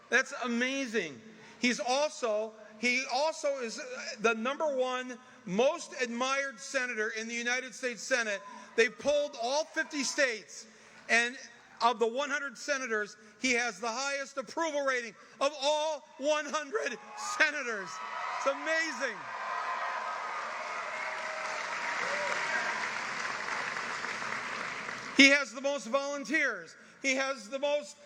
That's amazing. He also is the #1 most admired senator in the United States Senate. They polled all 50 states, and of the 100 senators, he has the highest approval rating of all 100 senators. It's amazing. He has the most volunteers. He has the most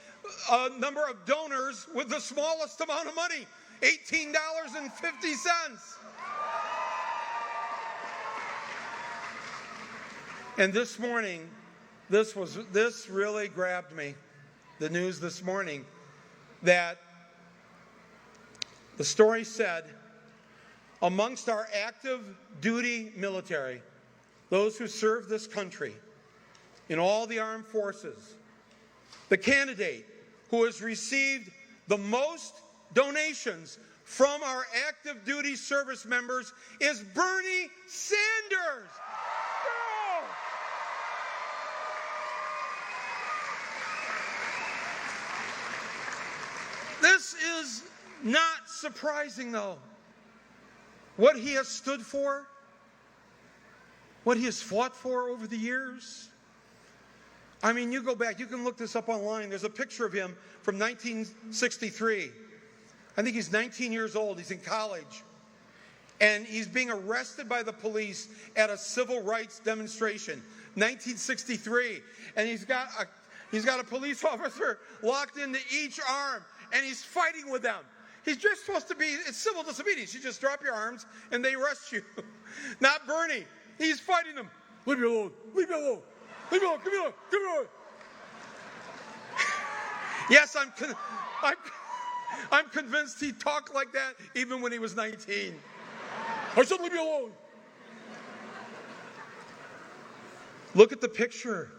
number of donors with the smallest amount of money, $18.50. And this morning, this really grabbed me, the news this morning, that the story said, amongst our active duty military, those who serve this country in all the armed forces, the candidate who has received the most donations from our active duty service members is Bernie Sanders. Oh! This is not surprising, though. What he has stood for, what he has fought for over the years. I mean, you go back, you can look this up online. There's a picture of him from 1963. I think he's 19 years old. He's in college. And he's being arrested by the police at a civil rights demonstration, 1963. And he's got a police officer locked into each arm, and he's fighting with them. He's just supposed to be, it's civil disobedience. You just drop your arms, and they arrest you. Not Bernie. He's fighting them. Leave me alone. Leave me alone. Leave me alone. Give me alone. Give me alone. Yes, I'm convinced he talked like that even when he was 19. I said, leave me alone. Look at the picture.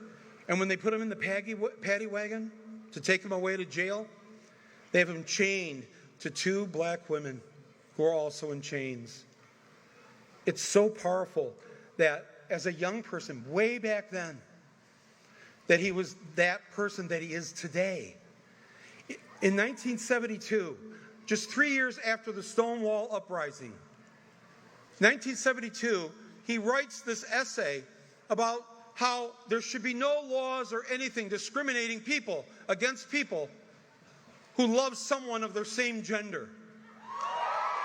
And when they put him in the paddy wagon to take him away to jail, they have him chained to 2 black women who are also in chains. It's so powerful that as a young person, way back then, that he was that person that he is today. In 1972, just 3 years after the Stonewall Uprising, 1972, he writes this essay about how there should be no laws or anything discriminating people against people who love someone of their same gender.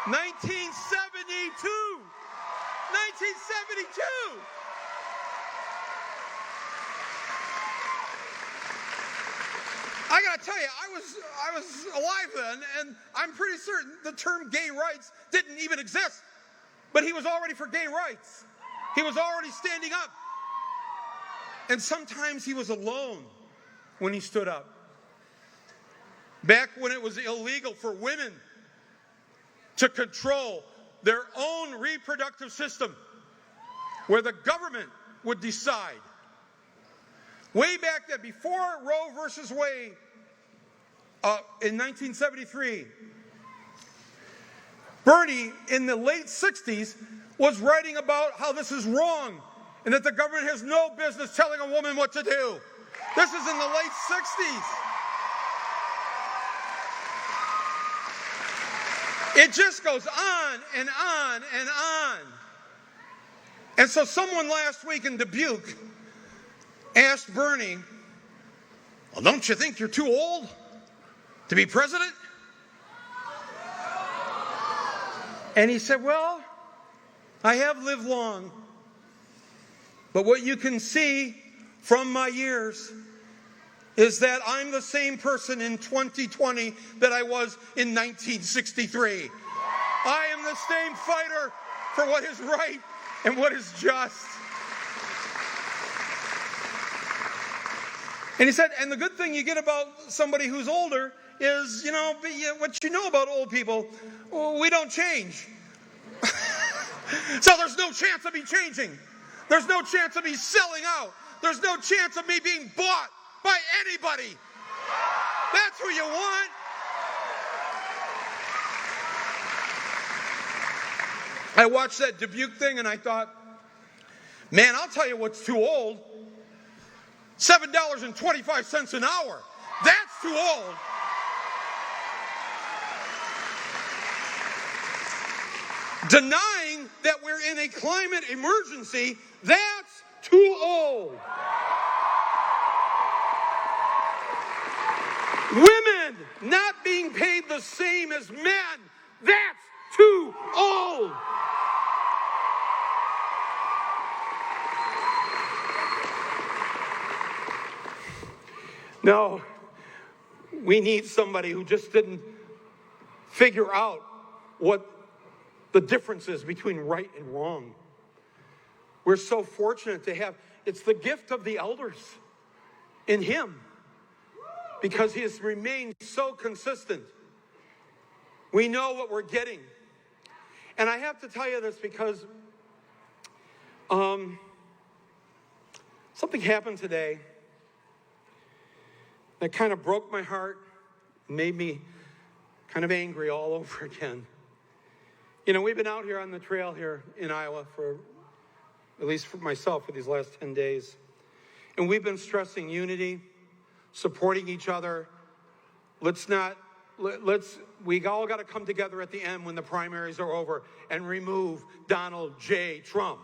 1972! 1972! I gotta tell you, I was alive then, and I'm pretty certain the term gay rights didn't even exist. But he was already for gay rights. He was already standing up. And sometimes he was alone when he stood up. Back when it was illegal for women to control their own reproductive system, where the government would decide. Way back then, before Roe versus Wade, in 1973, Bernie, in the late 60s, was writing about how this is wrong and that the government has no business telling a woman what to do. This is in the late 60s. It just goes on and on and on. And so someone last week in Dubuque asked Bernie, well, don't you think you're too old to be president? And he said, well, I have lived long, but what you can see from my years is that I'm the same person in 2020 that I was in 1963. I am the same fighter for what is right and what is just. And he said, and the good thing you get about somebody who's older is, what you know about old people, we don't change. So there's no chance of me changing. There's no chance of me selling out. There's no chance of me being bought by anybody. That's who you want. I watched that Dubuque thing and I thought, man, I'll tell you what's too old. $7.25 an hour. That's too old. Denying that we're in a climate emergency, that's too old. Women not being paid the same as men, that's too old. No, we need somebody who just didn't figure out what the difference is between right and wrong. We're so fortunate to have, it's the gift of the elders in him, because he has remained so consistent. We know what we're getting. And I have to tell you this because something happened today that kind of broke my heart, made me kind of angry all over again. You know, we've been out here on the trail here in Iowa for, at least for myself, for these last 10 days. And we've been stressing unity, supporting each other. We all got to come together at the end when the primaries are over and remove Donald J. Trump.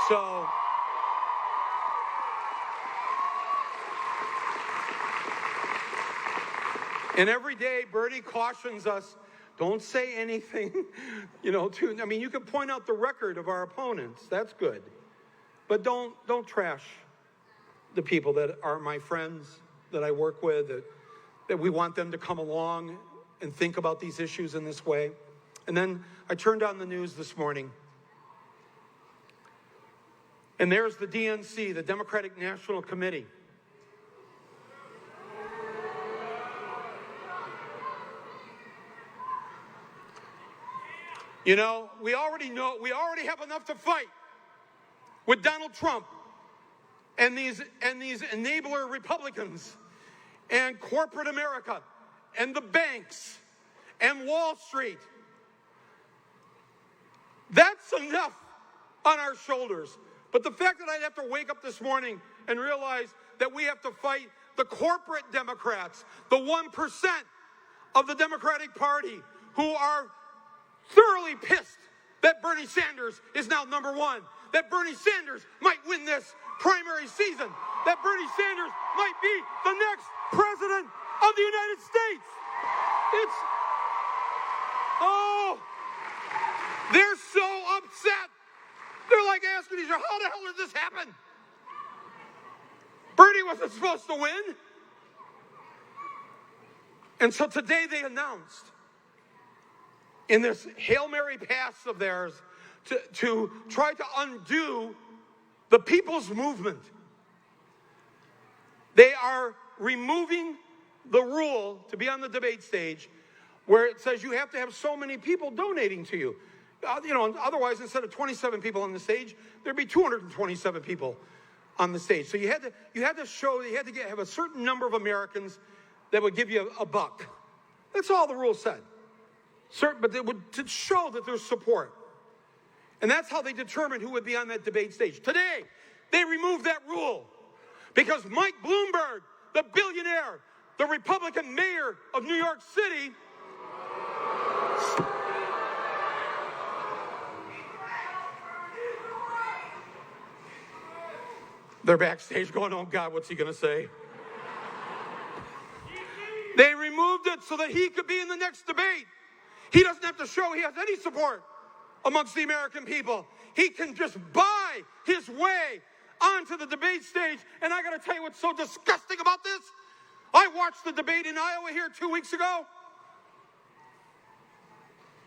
So, and every day Bernie cautions us, don't say anything, you can point out the record of our opponents. That's good. But don't trash the people that are my friends, that I work with, that we want them to come along and think about these issues in this way. And then I turned on the news this morning, and there's the DNC, the Democratic National Committee. You know, we already have enough to fight with Donald Trump and these enabler Republicans and corporate America and the banks and Wall Street. That's enough on our shoulders. But the fact that I'd have to wake up this morning and realize that we have to fight the corporate Democrats, the 1% of the Democratic Party who are thoroughly pissed that Bernie Sanders is now number one, that Bernie Sanders might win this primary season, that Bernie Sanders might be the next president of the United States. They're so upset. They're like asking each other, how the hell did this happen? Bernie wasn't supposed to win. And so today they announced, in this Hail Mary pass of theirs, to try to undo the people's movement, they are removing the rule to be on the debate stage where it says you have to have so many people donating to you. Otherwise, instead of 27 people on the stage, there'd be 227 people on the stage. So you had to have a certain number of Americans that would give you a buck. That's all the rule said. But they would, to show that there's support. And that's how they determined who would be on that debate stage. Today, they removed that rule because Mike Bloomberg, the billionaire, the Republican mayor of New York City, they're backstage going, oh God, what's he going to say? They removed it so that he could be in the next debate. He doesn't have to show he has any support amongst the American people. He can just buy his way onto the debate stage. And I got to tell you what's so disgusting about this. I watched the debate in Iowa here 2 weeks ago.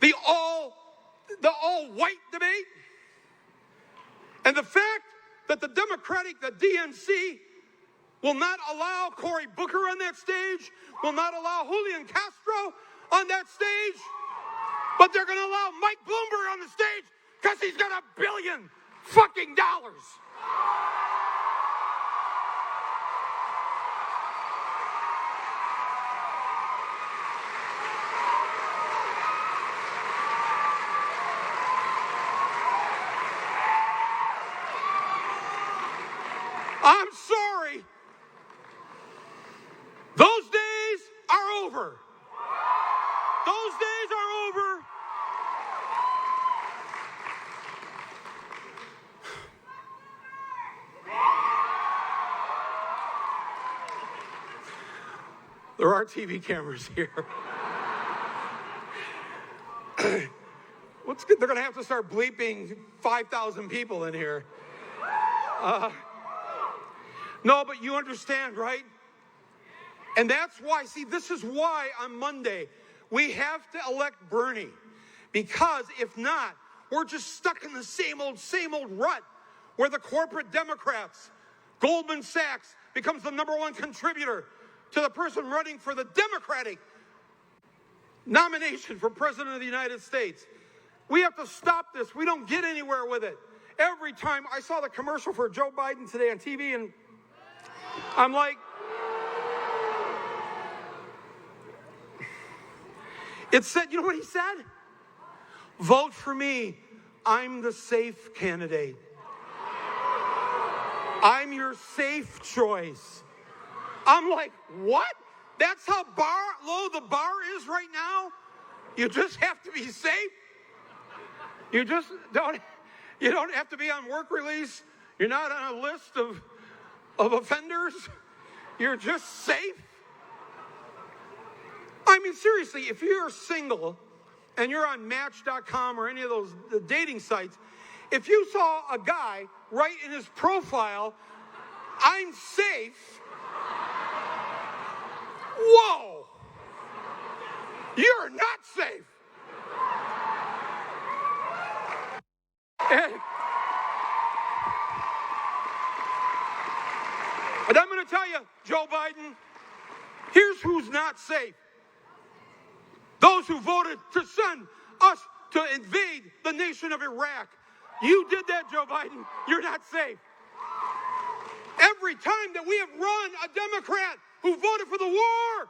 The all-white debate. And the fact that the DNC will not allow Cory Booker on that stage, will not allow Julian Castro on that stage, but they're going to allow Mike Bloomberg on the stage because he's got $1 billion fucking dollars. I'm sorry. Those days are over. Those days are over. There are TV cameras here. What's good? They're going to have to start bleeping 5,000 people in here. No, but you understand, right? And that's why, see, this is why on Monday we have to elect Bernie. Because if not, we're just stuck in the same old rut where the corporate Democrats, Goldman Sachs, becomes the #1 contributor to the person running for the Democratic nomination for President of the United States. We have to stop this. We don't get anywhere with it. Every time I saw the commercial for Joe Biden today on TV, and I'm like, it said, you know what he said? Vote for me. I'm the safe candidate. I'm your safe choice. I'm like, what? That's how low the bar is right now? You just have to be safe? You just don't have to be on work release. You're not on a list of offenders. You're just safe. I mean, seriously, if you're single and you're on Match.com or any of those dating sites, if you saw a guy write in his profile, I'm safe, whoa, you're not safe. And I'm going to tell you, Joe Biden, here's who's not safe. Those who voted to send us to invade the nation of Iraq. You did that, Joe Biden. You're not safe. Every time that we have run a Democrat who voted for the war,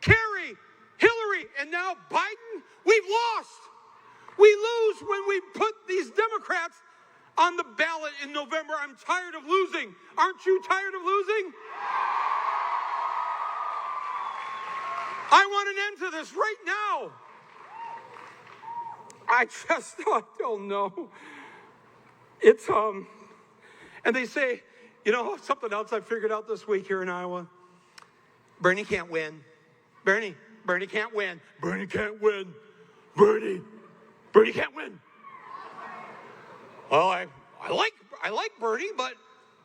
Kerry, Hillary, and now Biden, we've lost. We lose when we put these Democrats on the ballot in November. I'm tired of losing. Aren't you tired of losing? I want an end to this right now. I don't know. It's, and they say, you know, something else I figured out this week here in Iowa. Bernie can't win. Bernie can't win. Bernie can't win. Bernie can't win. Well, I like Bernie, but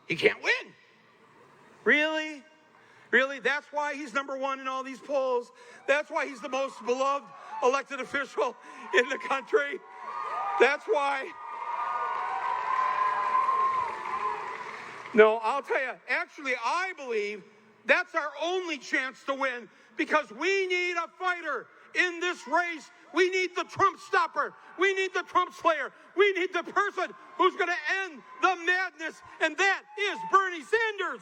he can't win. Really? Really? That's why he's #1 in all these polls. That's why he's the most beloved elected official in the country. That's why. No, I'll tell you, actually, I believe that's our only chance to win because we need a fighter in this race. We need the Trump stopper. We need the Trump slayer. We need the person who's going to end the madness, and that is Bernie Sanders.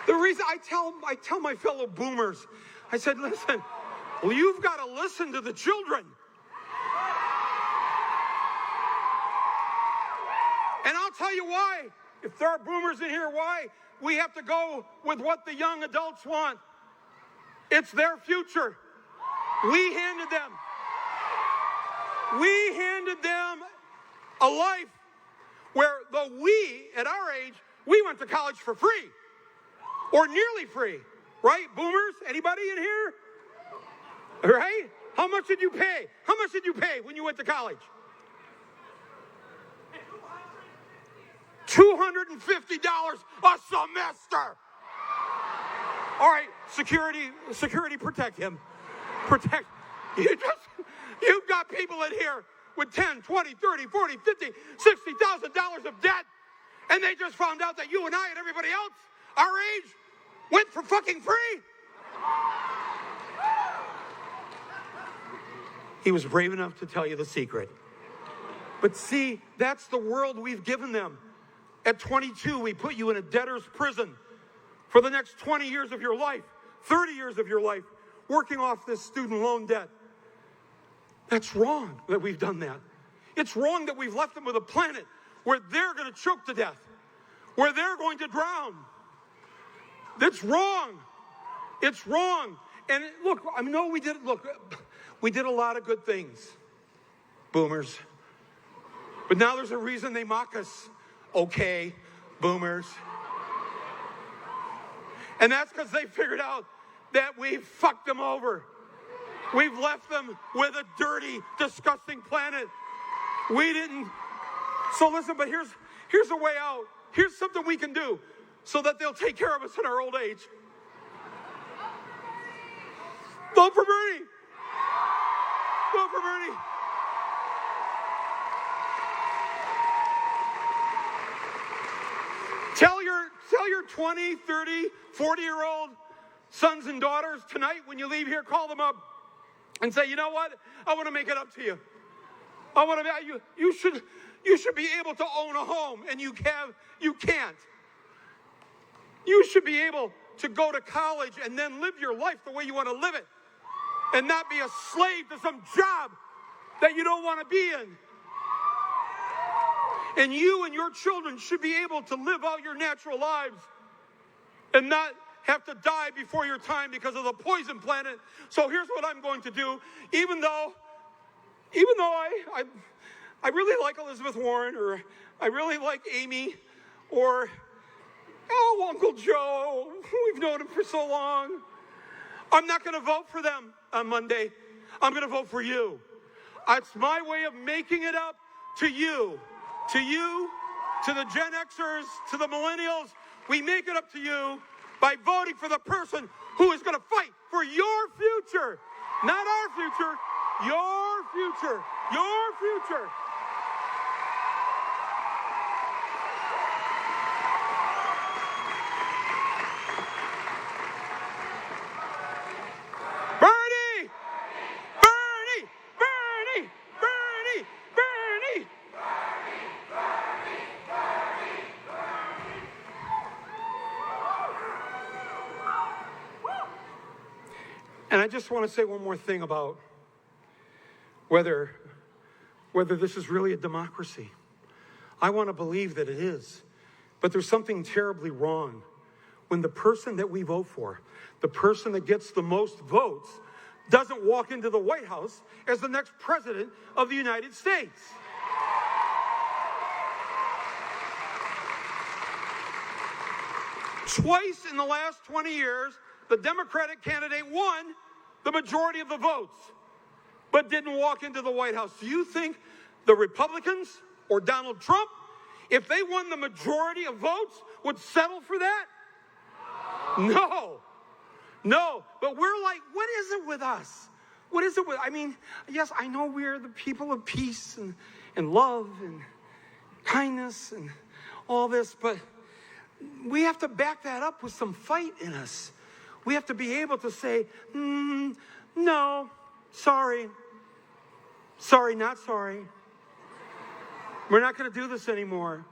The reason I tell my fellow boomers, I said, listen, well, you've got to listen to the children. And I'll tell you why. If there are boomers in here, why we have to go with what the young adults want. It's their future. We handed them a life where though we, at our age, we went to college for free. Or nearly free, right? Boomers, anybody in here? Right? How much did you pay? How much did you pay when you went to college? $250 a semester. All right, security, protect him. Protect. You've got people in here with $10, $20, $30, $40, $50, $60,000 of debt, and they just found out that you and I and everybody else our age went for fucking free. He was brave enough to tell you the secret. But see, that's the world we've given them. At 22, we put you in a debtor's prison for the next 20 years of your life, 30 years of your life, working off this student loan debt. That's wrong that we've done that. It's wrong that we've left them with a planet where they're going to choke to death, where they're going to drown. That's wrong. It's wrong. And look, I know we did a lot of good things. boomers. But now there's a reason they mock us. Okay, boomers. And that's because they figured out that we've fucked them over. We've left them with a dirty, disgusting planet. We didn't. So listen, but here's a way out. Here's something we can do so that they'll take care of us in our old age. Vote for Bernie. Vote for Bernie. Tell your 20, 30, 40-year-old sons and daughters tonight when you leave here, call them up and say, you know what? I want to make it up to you. I want to. You should be able to own a home, and you can't. You should be able to go to college and then live your life the way you want to live it, and not be a slave to some job that you don't want to be in. And you and your children should be able to live out your natural lives and not have to die before your time because of the poison planet. So here's what I'm going to do. Even though I really like Elizabeth Warren, or I really like Amy, or Uncle Joe, we've known him for so long, I'm not going to vote for them on Monday. I'm going to vote for you. It's my way of making it up to you. To you, to the Gen Xers, to the millennials. We make it up to you by voting for the person who is going to fight for your future. Not our future, your future. Your future. Bernie! Bernie! Bernie! Bernie! Bernie! And I just want to say one more thing about whether this is really a democracy. I want to believe that it is. But there's something terribly wrong when the person that we vote for, the person that gets the most votes, doesn't walk into the White House as the next president of the United States. Twice in the last 20 years, the Democratic candidate won the majority of the votes, but didn't walk into the White House. Do you think the Republicans or Donald Trump, if they won the majority of votes, would settle for that? No. But we're like, what is it with us? What is it with, yes, I know we're the people of peace and love and kindness and all this, but we have to back that up with some fight in us. We have to be able to say, no, sorry. Sorry, not sorry. We're not going to do this anymore.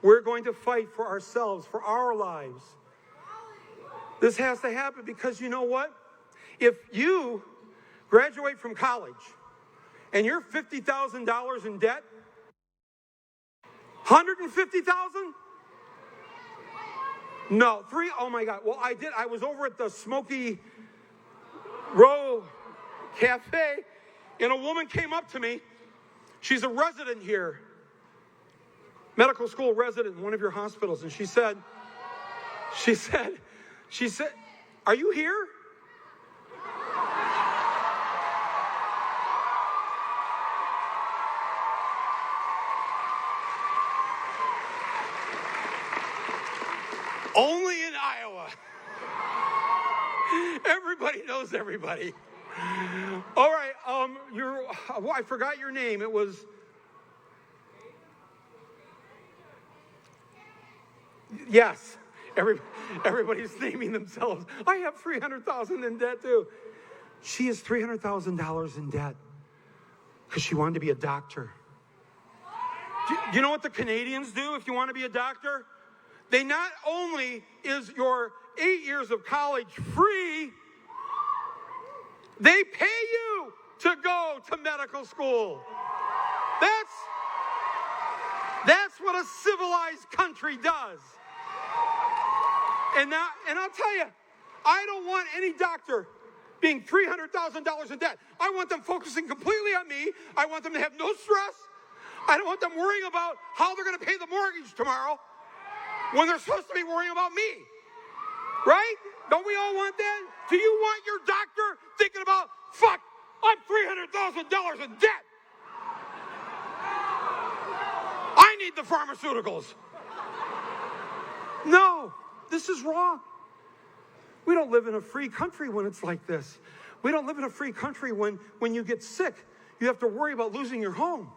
We're going to fight for ourselves, for our lives. This has to happen because you know what? If you graduate from college and you're $50,000 in debt, $150,000? No, oh my God. Well, I was over at the Smoky Row Cafe, and a woman came up to me. She's a resident here, medical school resident in one of your hospitals, and she said, are you here? Only in Iowa. Everybody knows everybody. All right, I forgot your name. It was... Yes, everybody's naming themselves. I have $300,000 in debt too. She has $300,000 in debt because she wanted to be a doctor. Do you know what the Canadians do if you want to be a doctor? They not only is your 8 years of college free, they pay you to go to medical school. That's what a civilized country does. And I'll tell you, I don't want any doctor being $300,000 in debt. I want them focusing completely on me. I want them to have no stress. I don't want them worrying about how they're going to pay the mortgage tomorrow when they're supposed to be worrying about me. Right? Don't we all want that? Do you want your doctor thinking about, fuck, I'm $300,000 in debt. I need the pharmaceuticals. No, this is wrong. We don't live in a free country when it's like this. We don't live in a free country when you get sick, you have to worry about losing your home.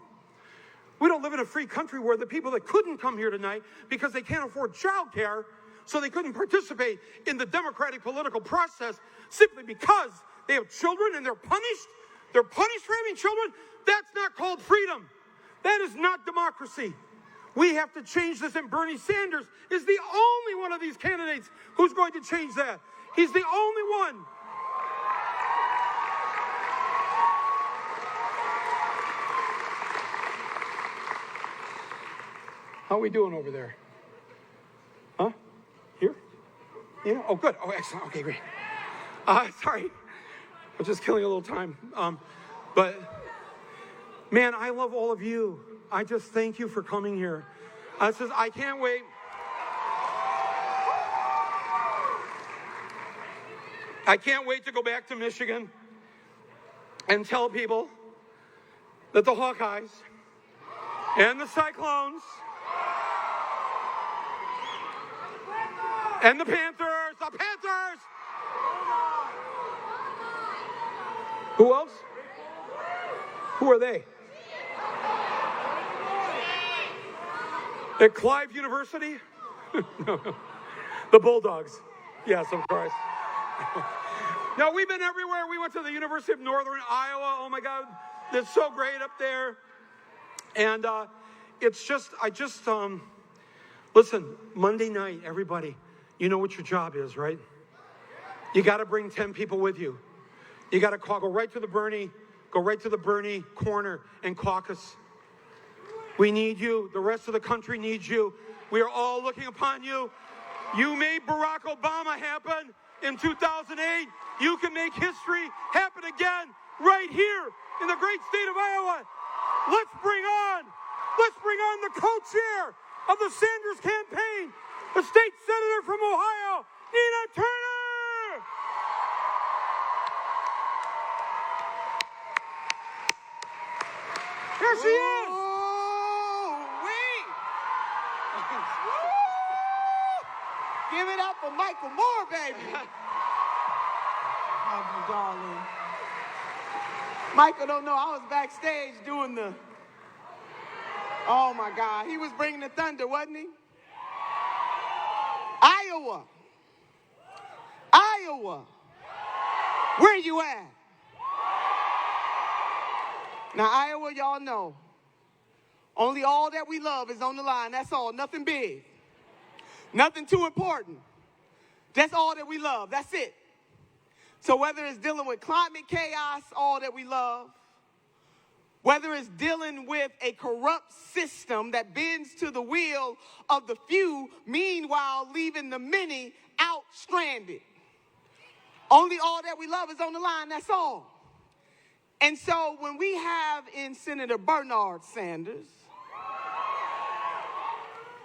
We don't live in a free country where the people that couldn't come here tonight because they can't afford child care, so they couldn't participate in the democratic political process simply because they have children and they're punished. They're punished for having children. That's not called freedom. That is not democracy. We have to change this, and Bernie Sanders is the only one of these candidates who's going to change that. He's the only one. How are we doing over there? Huh? Here? Yeah? Oh, good. Oh, excellent. Okay, great. Sorry. I'm just killing a little time. But, man, I love all of you. I just thank you for coming here. I can't wait. I can't wait to go back to Michigan and tell people that the Hawkeyes and the Cyclones and the Panthers. Who else? Who are they? At Clive University? No. The Bulldogs. Yes, of course. No, we've been everywhere. We went to the University of Northern Iowa. Oh my God, it's so great up there. And listen, Monday night, everybody, you know what your job is, right? You got to bring 10 people with you. You got to go right to the Bernie corner and caucus. We need you. The rest of the country needs you. We are all looking upon you. You made Barack Obama happen in 2008. You can make history happen again right here in the great state of Iowa. Let's bring on the co-chair of the Sanders campaign, the state senator from Ohio, Nina Turner. Here she is. Give it up for Michael Moore, baby. Love you, darling. Michael don't know I was backstage doing oh my God, he was bringing the thunder, wasn't he? Iowa. Where you at? Now, Iowa, y'all know, only all that we love is on the line. That's all. Nothing big. Nothing too important. That's all that we love. That's it. So whether it's dealing with climate chaos, all that we love, whether it's dealing with a corrupt system that bends to the will of the few, meanwhile leaving the many out stranded. Only all that we love is on the line. That's all. And so when we have in Senator Bernard Sanders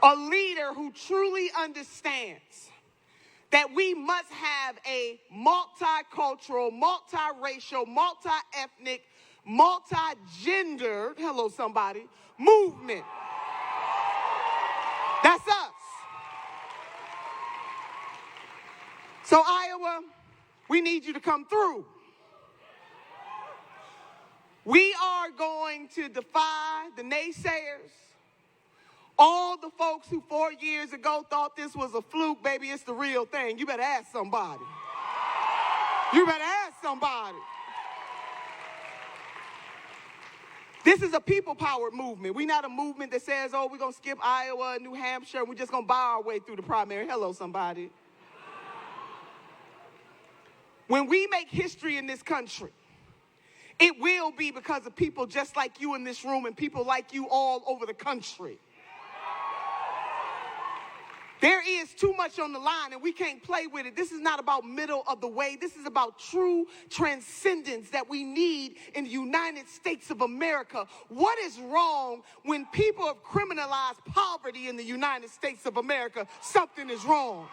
a leader who truly understands that we must have a multicultural, multiracial, multi-ethnic, multi-gendered, hello somebody, movement. That's us. So Iowa, we need you to come through. We are going to defy the naysayers. All the folks who 4 years ago thought this was a fluke, baby, it's the real thing. You better ask somebody. You better ask somebody. This is a people-powered movement. We're not a movement that says, oh, we're going to skip Iowa and New Hampshire, and we're just going to buy our way through the primary. Hello, somebody. When we make history in this country, it will be because of people just like you in this room and people like you all over the country. There is too much on the line and we can't play with it. This is not about middle of the way. This is about true transcendence that we need in the United States of America. What is wrong when people have criminalized poverty in the United States of America? Something is wrong.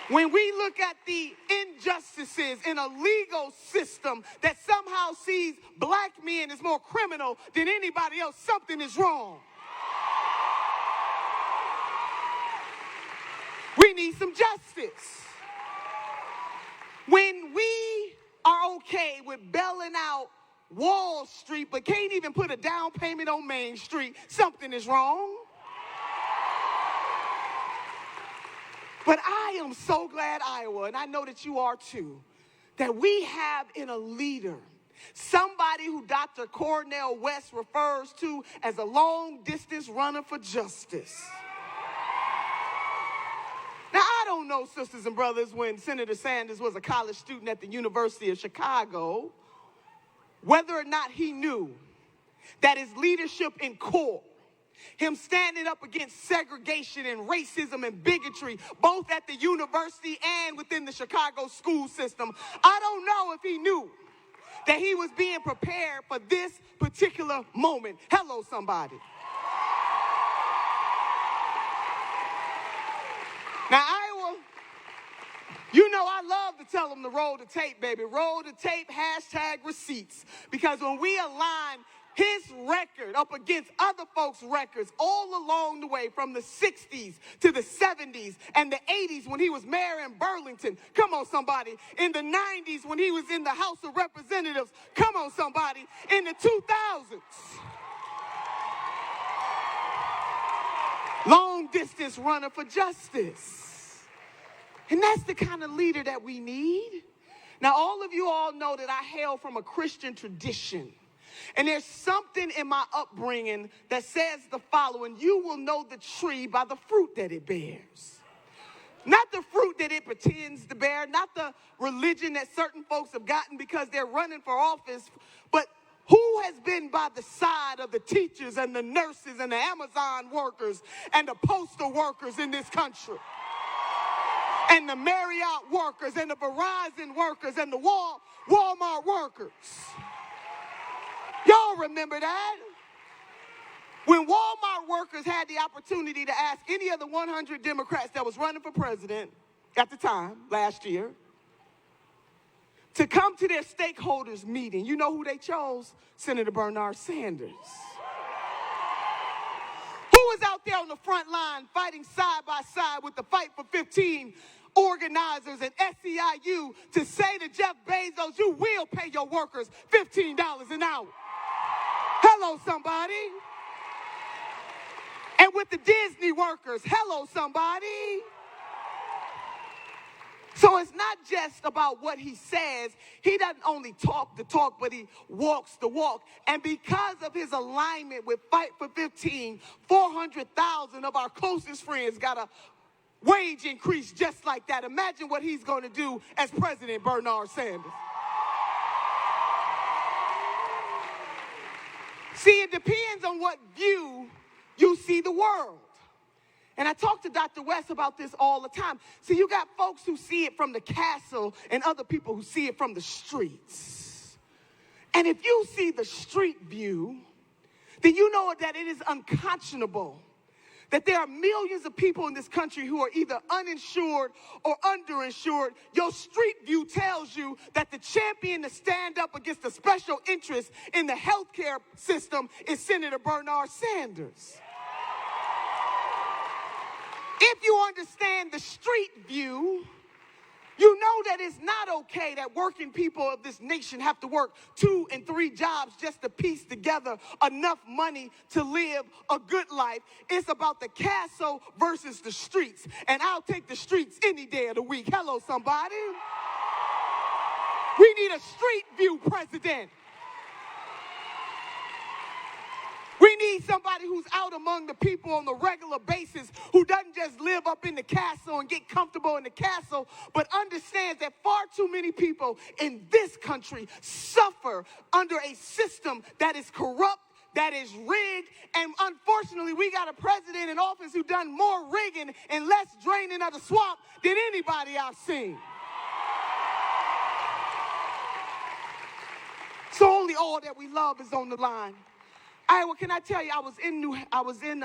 When we look at the injustices in a legal system that somehow sees black men as more criminal than anybody else, something is wrong. We need some justice. When we are okay with bailing out Wall Street but can't even put a down payment on Main Street, something is wrong. But I am so glad, Iowa, and I know that you are too, that we have in a leader somebody who Dr. Cornel West refers to as a long-distance runner for justice. Now, I don't know, sisters and brothers, when Senator Sanders was a college student at the University of Chicago, whether or not he knew that his leadership in court, him standing up against segregation and racism and bigotry, both at the university and within the Chicago school system, I don't know if he knew that he was being prepared for this particular moment. Hello, somebody. Now, Iowa, you know I love to tell them to roll the tape, baby. Roll the tape, hashtag receipts. Because when we align his record up against other folks' records all along the way from the 60s to the 70s and the 80s when he was mayor in Burlington. Come on, somebody. In the 90s when he was in the House of Representatives. Come on, somebody. In the 2000s. Long-distance runner for justice. And that's the kind of leader that we need. Now, all of you all know that I hail from a Christian tradition. And there's something in my upbringing that says the following: you will know the tree by the fruit that it bears. Not the fruit that it pretends to bear, not the religion that certain folks have gotten because they're running for office, but who has been by the side of the teachers and the nurses and the Amazon workers and the postal workers in this country? And the Marriott workers and the Verizon workers and the Walmart workers. Y'all remember that? When Walmart workers had the opportunity to ask any of the 100 Democrats that was running for president at the time, last year, to come to their stakeholders meeting, you know who they chose? Senator Bernard Sanders. Who was out there on the front line fighting side by side with the Fight for 15 organizers and SEIU to say to Jeff Bezos, you will pay your workers $15 an hour. Hello, somebody. And with the Disney workers, hello, somebody. So it's not just about what he says. He doesn't only talk the talk, but he walks the walk. And because of his alignment with Fight for 15, 400,000 of our closest friends got a wage increase just like that. Imagine what he's going to do as President Bernard Sanders. See, it depends on what view you see the world. And I talk to Dr. West about this all the time. See, you got folks who see it from the castle and other people who see it from the streets. And if you see the street view, then you know that it is unconscionable that there are millions of people in this country who are either uninsured or underinsured. Your street view tells you that the champion to stand up against the special interest in the healthcare system is Senator Bernard Sanders. If you understand the street view, you know that it's not okay that working people of this nation have to work 2 and 3 jobs just to piece together enough money to live a good life. It's about the castle versus the streets. And I'll take the streets any day of the week. Hello, somebody. We need a street view president. We need somebody who's out among the people on a regular basis, who doesn't just live up in the castle and get comfortable in the castle, but understands that far too many people in this country suffer under a system that is corrupt, that is rigged, and unfortunately, we got a president in office who done more rigging and less draining of the swamp than anybody I've seen. So only all that we love is on the line. Iowa, can I tell you, I was in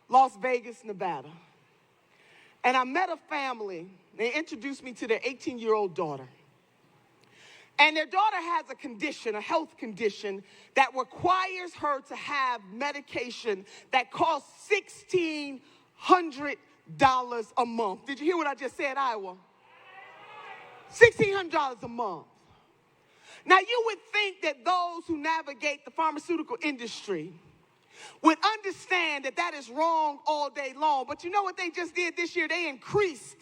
Las Vegas, Nevada, and I met a family. They introduced me to their 18-year-old daughter. And their daughter has a condition, a health condition, that requires her to have medication that costs $1,600 a month. Did you hear what I just said, Iowa? $1,600 a month. Now, you would think that those who navigate the pharmaceutical industry would understand that that is wrong all day long. But you know what they just did this year? They increased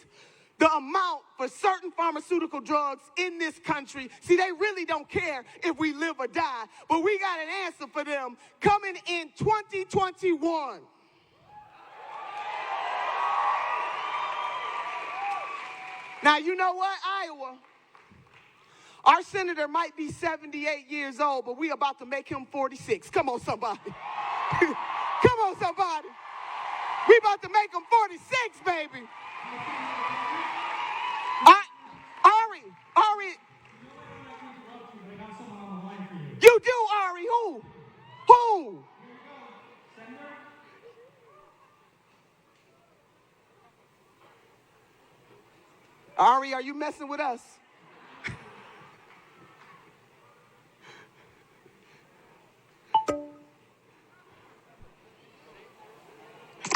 the amount for certain pharmaceutical drugs in this country. See, they really don't care if we live or die, but we got an answer for them coming in 2021. Now, you know what, Iowa? Our senator might be 78 years old, but we about to make him 46. Come on, somebody. Come on, somebody. We about to make him 46, baby. Ari. You do, Ari. Who? Ari, are you messing with us?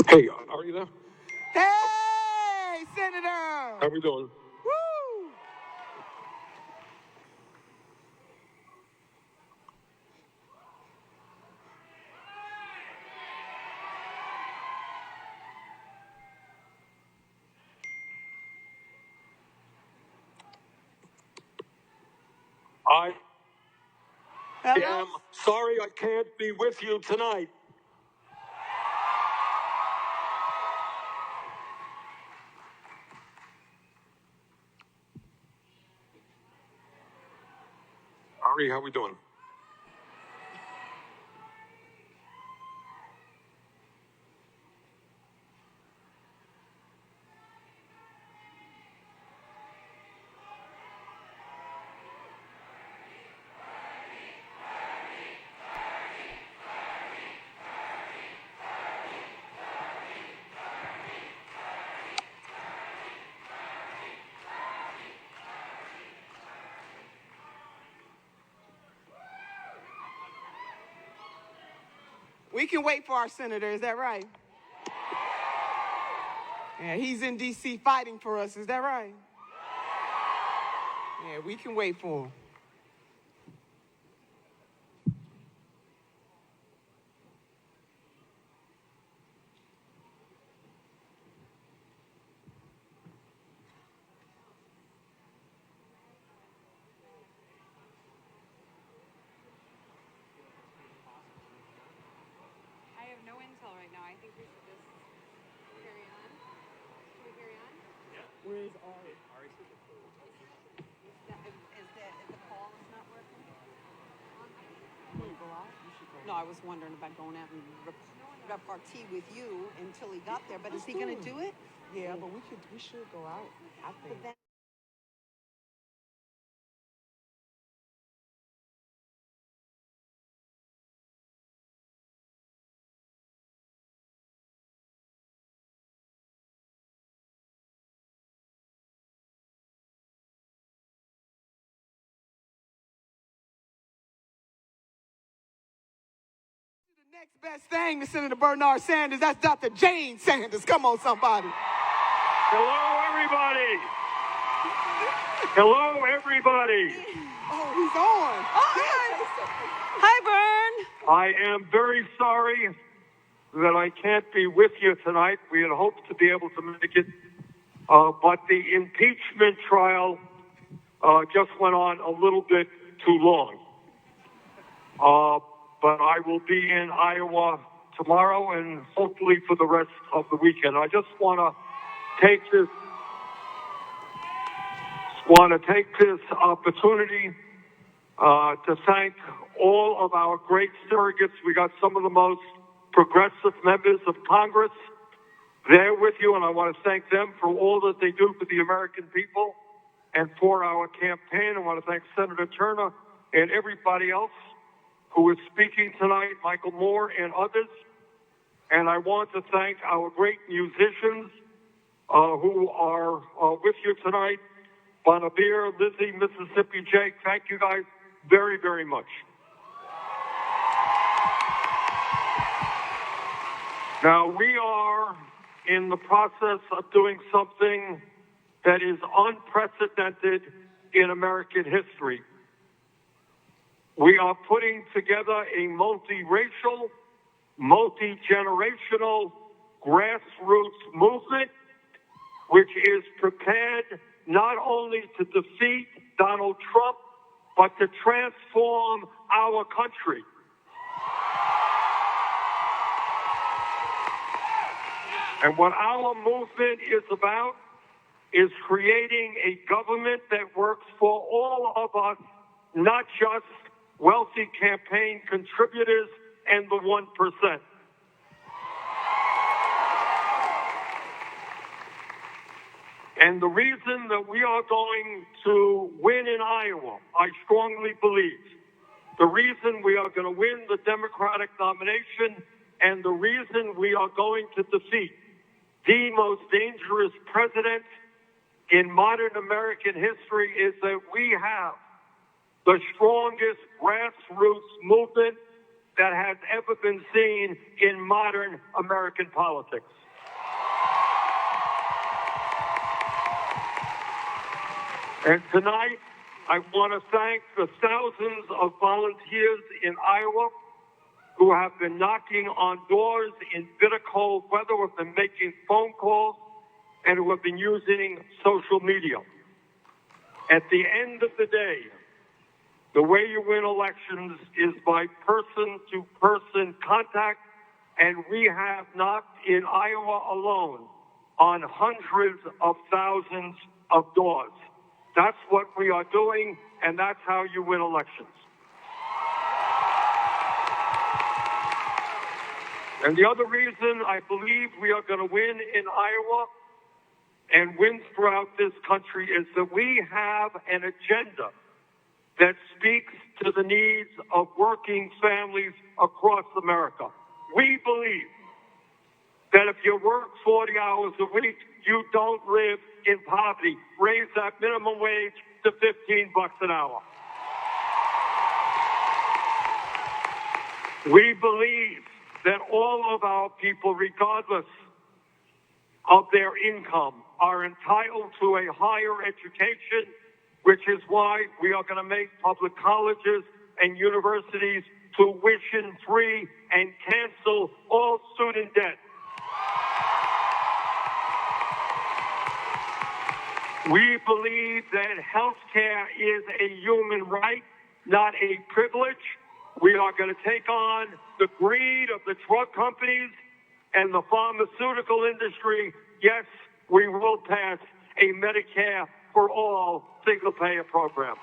Hey, are you there? Hey, Senator. How we doing? Woo. I Hello? am sorry I can't be with you tonight. Ari, how we doing? We can wait for our senator, is that right? Yeah, he's in D.C. fighting for us, is that right? Yeah, we can wait for him. I have no intel right now. I think we should just carry on. Should we carry on? Where is Ari? Is the call is not working? Can you go out? You should go. No, I was wondering about going out and repartee with you until he got there. But is he going to do it? Yeah, but we should go out, I think. But then The next best thing to Senator Bernard Sanders, that's Dr. Jane Sanders. Come on, somebody. Hello, everybody. Hello, everybody. Oh, he's on. hi, Vern. I am very sorry that I can't be with you tonight. We had hoped to be able to make it, but the impeachment trial just went on a little bit too long. But I will be in Iowa tomorrow and hopefully for the rest of the weekend. I just want to take this opportunity to thank all of our great surrogates. We got some of the most progressive members of Congress there with you, and I want to thank them for all that they do for the American people and for our campaign. I want to thank Senator Turner and everybody else who is speaking tonight, Michael Moore and others. And I want to thank our great musicians who are with you tonight. Bon Iver, Lizzie, Mississippi Jake, thank you guys very, very much. Now, we are in the process of doing something that is unprecedented in American history. We are putting together a multiracial, multi-generational grassroots movement which is prepared not only to defeat Donald Trump, but to transform our country. And what our movement is about is creating a government that works for all of us, not just wealthy campaign contributors and the 1%. And the reason that we are going to win in Iowa, I strongly believe, the reason we are going to win the Democratic nomination and the reason we are going to defeat the most dangerous president in modern American history is that we have the strongest grassroots movement that has ever been seen in modern American politics. And tonight, I want to thank the thousands of volunteers in Iowa who have been knocking on doors in bitter cold weather, who have been making phone calls, and who have been using social media. At the end of the day, the way you win elections is by person-to-person contact, and we have knocked in Iowa alone on hundreds of thousands of doors. That's what we are doing, and that's how you win elections. And the other reason I believe we are going to win in Iowa and win throughout this country is that we have an agenda that speaks to the needs of working families across America. We believe that if you work 40 hours a week, you don't live in poverty. Raise that minimum wage to $15 an hour. We believe that all of our people, regardless of their income, are entitled to a higher education, which is why we are going to make public colleges and universities tuition-free and cancel all student debt. We believe that health care is a human right, not a privilege. We are going to take on the greed of the drug companies and the pharmaceutical industry. Yes, we will pass a Medicare for all single-payer program.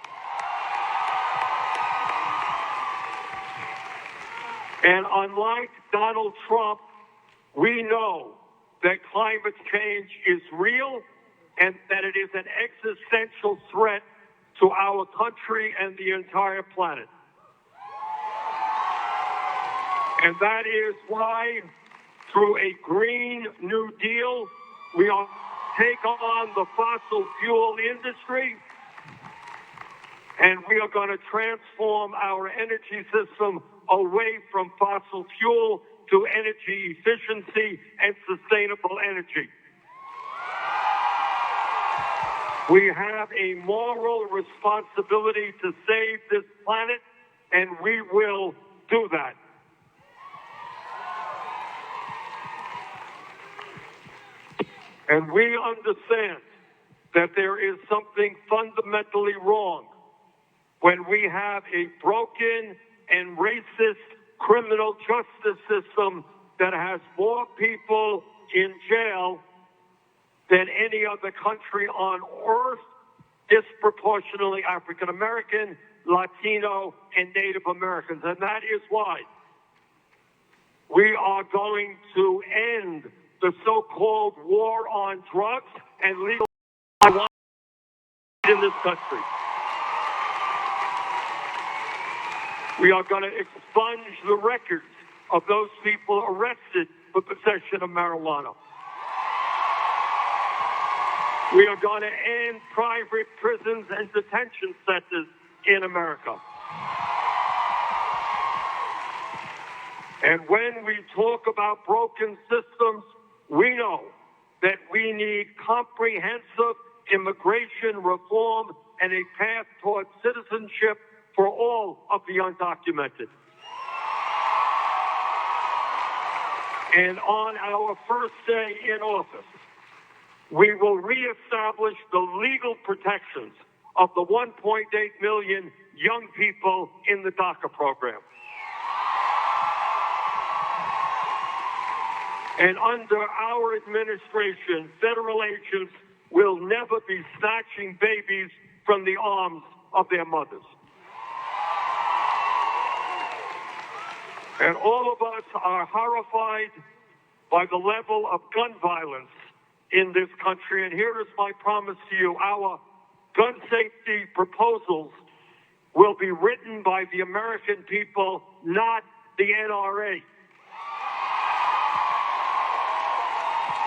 And unlike Donald Trump, we know that climate change is real and that it is an existential threat to our country and the entire planet. And that is why, through a Green New Deal, we are take on the fossil fuel industry, and we are going to transform our energy system away from fossil fuel to energy efficiency and sustainable energy. We have a moral responsibility to save this planet, and we will do that. And we understand that there is something fundamentally wrong when we have a broken and racist criminal justice system that has more people in jail than any other country on earth, disproportionately African American, Latino, and Native Americans. And that is why we are going to end the so-called war on drugs and legal marijuana in this country. We are going to expunge the records of those people arrested for possession of marijuana. We are going to end private prisons and detention centers in America. And when we talk about broken systems, we know that we need comprehensive immigration reform and a path towards citizenship for all of the undocumented. And on our first day in office, we will reestablish the legal protections of the 1.8 million young people in the DACA program. And under our administration, federal agents will never be snatching babies from the arms of their mothers. And all of us are horrified by the level of gun violence in this country. And here is my promise to you. Our gun safety proposals will be written by the American people, not the NRA.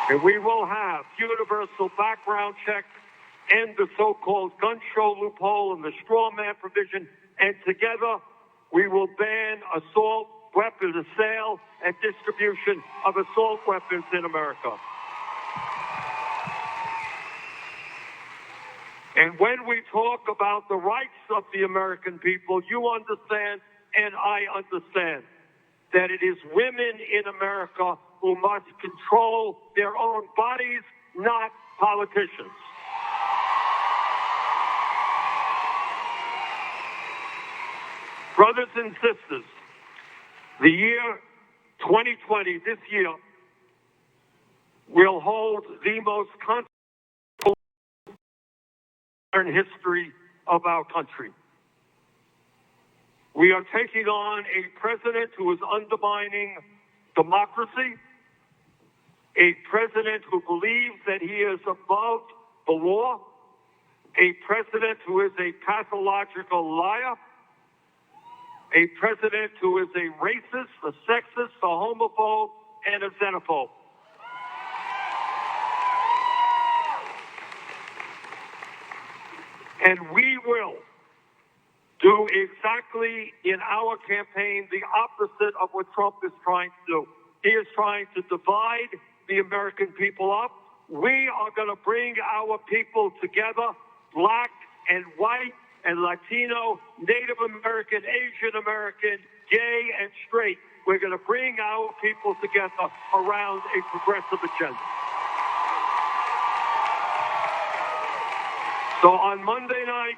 And we will have universal background checks, end the so-called gun show loophole and the straw man provision, and together we will ban assault weapons, the sale and distribution of assault weapons in America. And when we talk about the rights of the American people, you understand and I understand that it is women in America who must control their own bodies, not politicians. Brothers and sisters, the year 2020, this year, will hold the most controversial in history of our country. We are taking on a president who is undermining democracy, a president who believes that he is above the law, a president who is a pathological liar, a president who is a racist, a sexist, a homophobe, and a xenophobe. And we will do exactly in our campaign the opposite of what Trump is trying to do. He is trying to divide the American people up. We are going to bring our people together, black and white and Latino, Native American, Asian American, gay and straight. We're going to bring our people together around a progressive agenda. So on Monday night,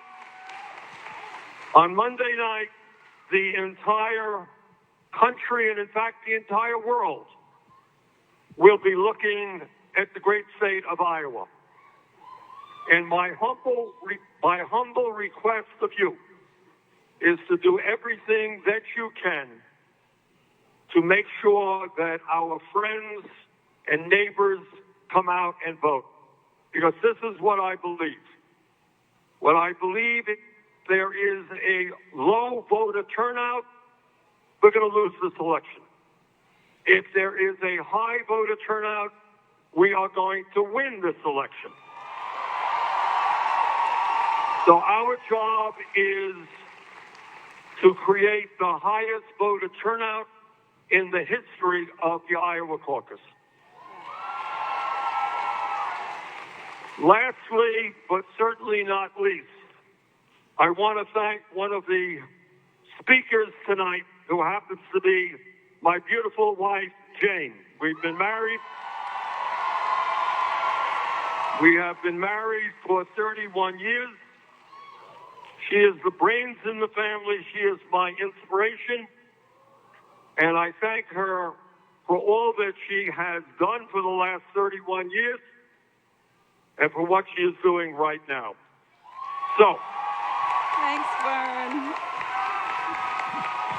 the entire country and in fact the entire world will be looking at the great state of Iowa. And my humble request of you is to do everything that you can to make sure that our friends and neighbors come out and vote. Because this is what I believe. What I believe, if there is a low voter turnout, we're going to lose this election. If there is a high voter turnout, we are going to win this election. So our job is to create the highest voter turnout in the history of the Iowa caucus. Lastly, but certainly not least, I want to thank one of the speakers tonight who happens to be my beautiful wife, Jane. We've been married. We have been married for 31 years. She is the brains in the family. She is my inspiration. And I thank her for all that she has done for the last 31 years and for what she is doing right now. So, Thanks, Vern.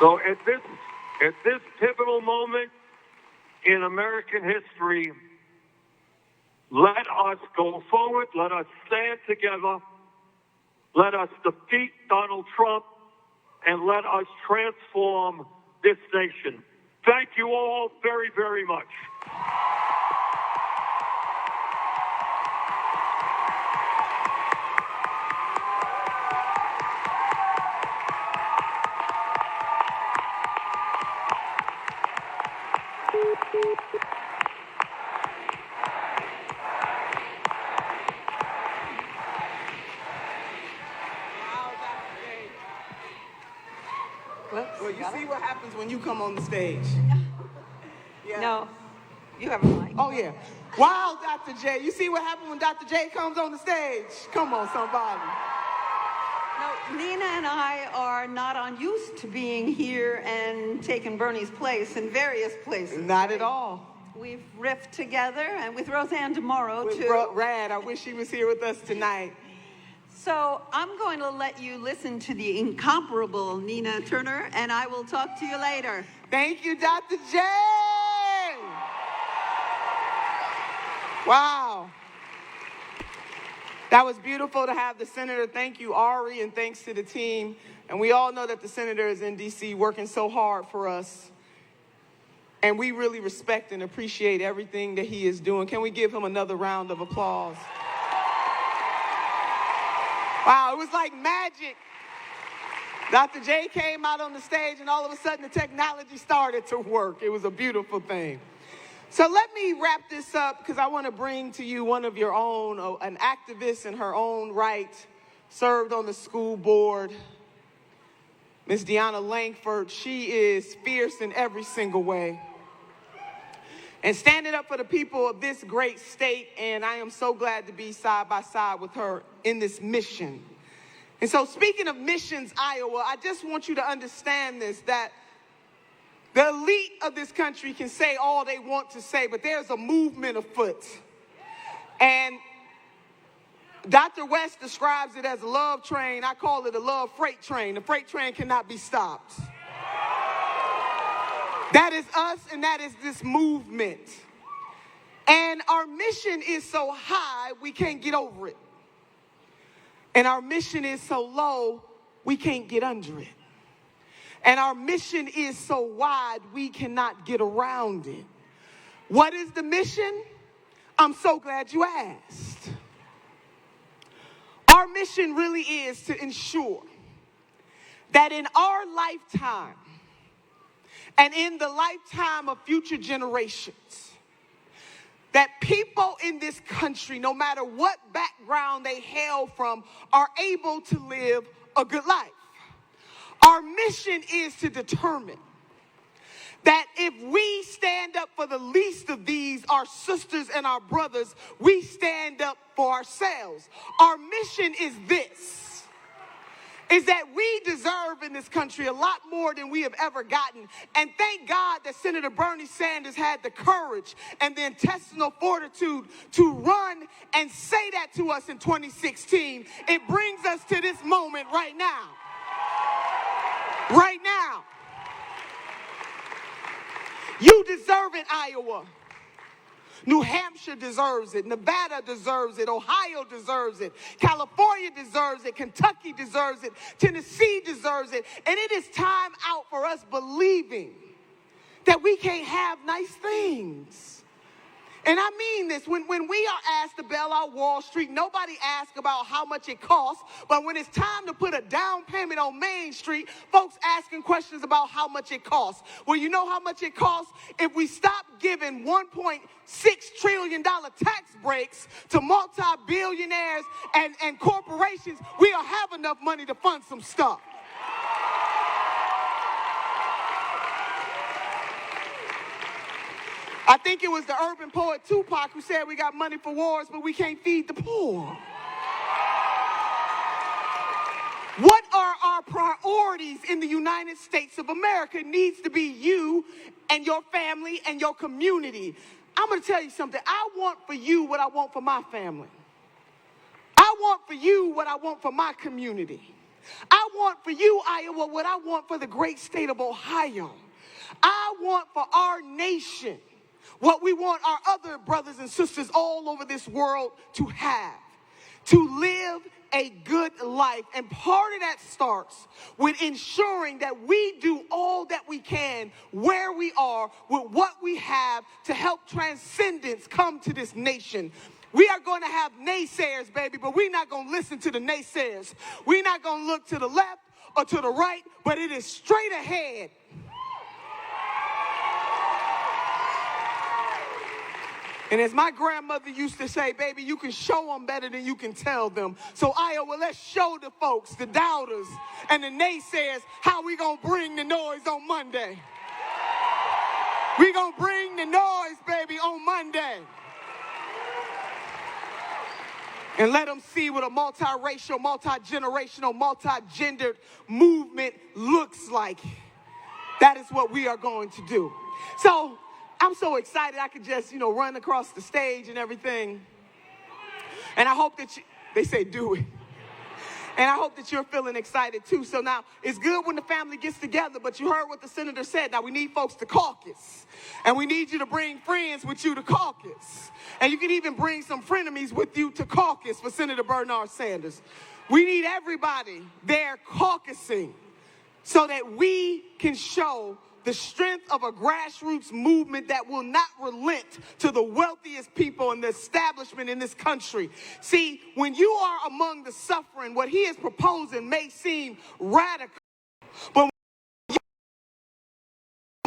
So at this pivotal moment in American history, let us go forward. Let us stand together. Let us defeat Donald Trump, and let us transform this nation. Thank you all very, very much. Well, you see what happens when you come on the stage. Yeah. No, you have a mic. Oh, yeah. Wow, Dr. J. You see what happens when Dr. J comes on the stage? Come on, somebody. No, Nina and I are not unused to being here and taking Bernie's place in various places. Not at all. We've riffed together, and with Roseanne tomorrow, With too. Rad, I wish she was here with us tonight. So I'm going to let you listen to the incomparable Nina Turner, and I will talk to you later. Thank you, Dr. J. Wow. That was beautiful to have the senator. Thank you, Ari, and thanks to the team. And we all know that the senator is in D.C. working so hard for us. And we really respect and appreciate everything that he is doing. Can we give him another round of applause? Wow, it was like magic. Dr. J came out on the stage, and all of a sudden the technology started to work. It was a beautiful thing. So let me wrap this up, because I want to bring to you one of your own, an activist in her own right, served on the school board, Miss Deanna Langford. She is fierce in every single way, and standing up for the people of this great state, and I am so glad to be side by side with her in this mission. And so, speaking of missions, Iowa, I just want you to understand this, that the elite of this country can say all they want to say, but there's a movement afoot. And Dr. West describes it as a love train. I call it a love freight train. The freight train cannot be stopped. That is us, and that is this movement. And our mission is so high, we can't get over it. And our mission is so low, we can't get under it. And our mission is so wide, we cannot get around it. What is the mission? I'm so glad you asked. Our mission really is to ensure that in our lifetime and in the lifetime of future generations, that people in this country, no matter what background they hail from, are able to live a good life. Our mission is to determine that if we stand up for the least of these, our sisters and our brothers, we stand up for ourselves. Our mission is this, is that we deserve in this country a lot more than we have ever gotten. And thank God that Senator Bernie Sanders had the courage and the intestinal fortitude to run and say that to us in 2016. It brings us to this moment right now. Right now. You deserve it, Iowa. New Hampshire deserves it. Nevada deserves it. Ohio deserves it. California deserves it. Kentucky deserves it. Tennessee deserves it. And it is time out for us believing that we can't have nice things. And I mean this, when we are asked to bail out Wall Street, nobody asks about how much it costs, but when it's time to put a down payment on Main Street, folks asking questions about how much it costs. Well, you know how much it costs? If we stop giving $1.6 trillion tax breaks to multi-billionaires and corporations, we'll have enough money to fund some stuff. I think it was the urban poet Tupac who said we got money for wars, but we can't feed the poor. What are our priorities in the United States of America? It needs to be you and your family and your community. I'm going to tell you something. I want for you what I want for my family. I want for you what I want for my community. I want for you, Iowa, what I want for the great state of Ohio. I want for our nation what we want our other brothers and sisters all over this world to have, to live a good life. And part of that starts with ensuring that we do all that we can where we are with what we have to help transcendence come to this nation. We are going to have naysayers, baby, but we're not going to listen to the naysayers. We're not going to look to the left or to the right, but it is straight ahead. And as my grandmother used to say, baby, you can show them better than you can tell them. So, Iowa, let's show the folks, the doubters, and the naysayers how we going to bring the noise on Monday. We going to bring the noise, baby, on Monday. And let them see what a multiracial, multi-generational, multi-gendered movement looks like. That is what we are going to do. So, I'm so excited I could just, run across the stage and everything. And I hope that they say do it. And I hope that you're feeling excited too. So now, it's good when the family gets together, but you heard what the senator said. Now we need folks to caucus. And we need you to bring friends with you to caucus. And you can even bring some frenemies with you to caucus for Senator Bernard Sanders. We need everybody there caucusing so that we can show the strength of a grassroots movement that will not relent to the wealthiest people in the establishment in this country. See, when you are among the suffering, what he is proposing may seem radical, but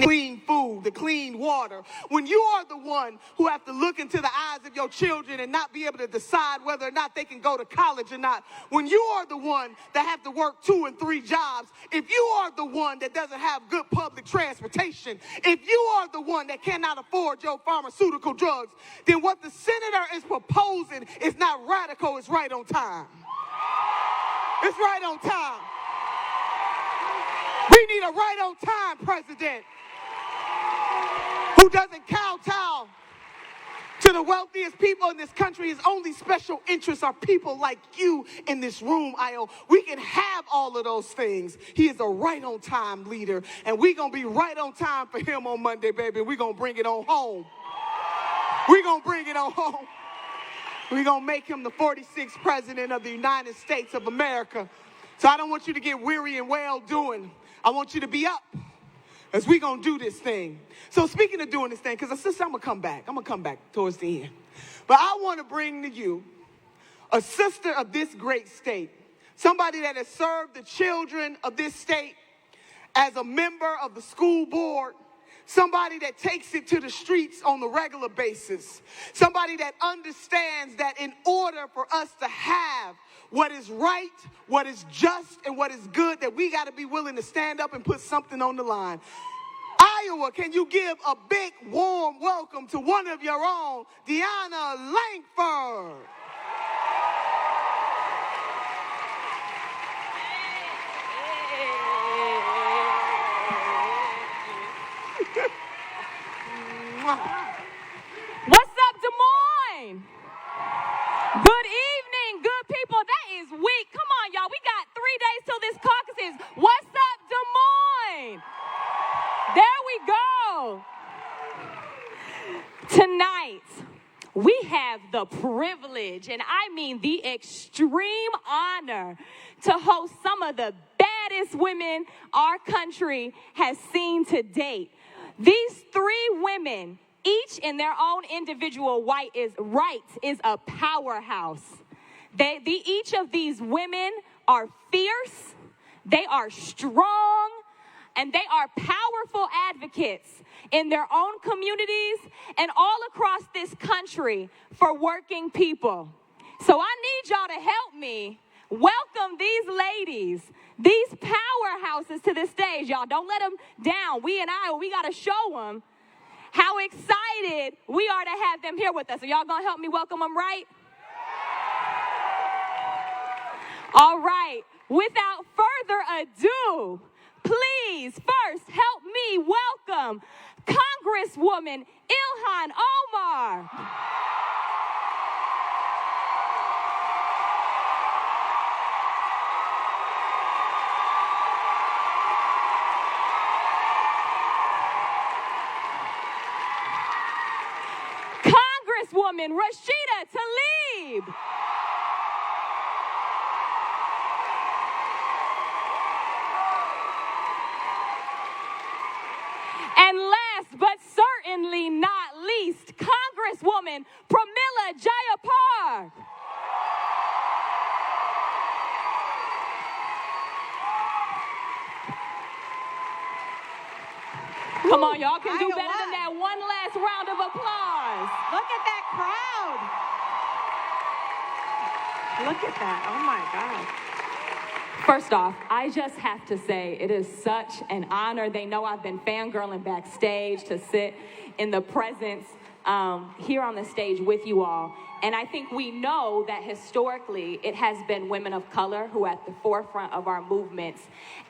clean food, the clean water. When you are the one who have to look into the eyes of your children and not be able to decide whether or not they can go to college or not. When you are the one that have to work 2 and 3 jobs. If you are the one that doesn't have good public transportation. If you are the one that cannot afford your pharmaceutical drugs. Then what the senator is proposing is not radical, it's right on time. It's right on time. We need a right on time president who doesn't kowtow to the wealthiest people in this country. His only special interests are people like you in this room, Io. We can have all of those things. He is a right-on-time leader, and we're going to be right on time for him on Monday, baby. We're going to bring it on home. We're going to bring it on home. We're going to make him the 46th president of the United States of America. So I don't want you to get weary and well-doing. I want you to be up as we're going to do this thing. So speaking of doing this thing, because sister, I'm going to come back. I'm going to come back towards the end. But I want to bring to you a sister of this great state, somebody that has served the children of this state as a member of the school board, somebody that takes it to the streets on the regular basis, somebody that understands that in order for us to have what is right, what is just, and what is good, that we got to be willing to stand up and put something on the line. Iowa, can you give a big, warm welcome to one of your own, Deanna Langford? What's up, Des Moines? Good evening, good people. That is weak. Come on, y'all. We got 3 days till this caucus is. What's up, Des Moines? There we go. Tonight, we have the privilege, and I mean the extreme honor, to host some of the baddest women our country has seen to date. These 3 women, each in their own individual right, is a powerhouse. Each of these women are fierce, they are strong, and they are powerful advocates in their own communities and all across this country for working people. So I need y'all to help me welcome these ladies, these powerhouses to the stage. Y'all don't let them down. We got to show them how excited we are to have them here with us. Are y'all going to help me welcome them, right? All right. Without further ado, please first help me welcome Congresswoman Ilhan Omar. Congresswoman Rashida Tlaib. And last but certainly not least, Congresswoman Pramila Jayapal. Come on, y'all can do Iowa. better than that. One last round of applause. Look at that crowd. Look at that. Oh my God. First off, I just have to say it is such an honor. They know I've been fangirling backstage to sit in the presence here on the stage with you all. And I think we know that historically it has been women of color who are at the forefront of our movements,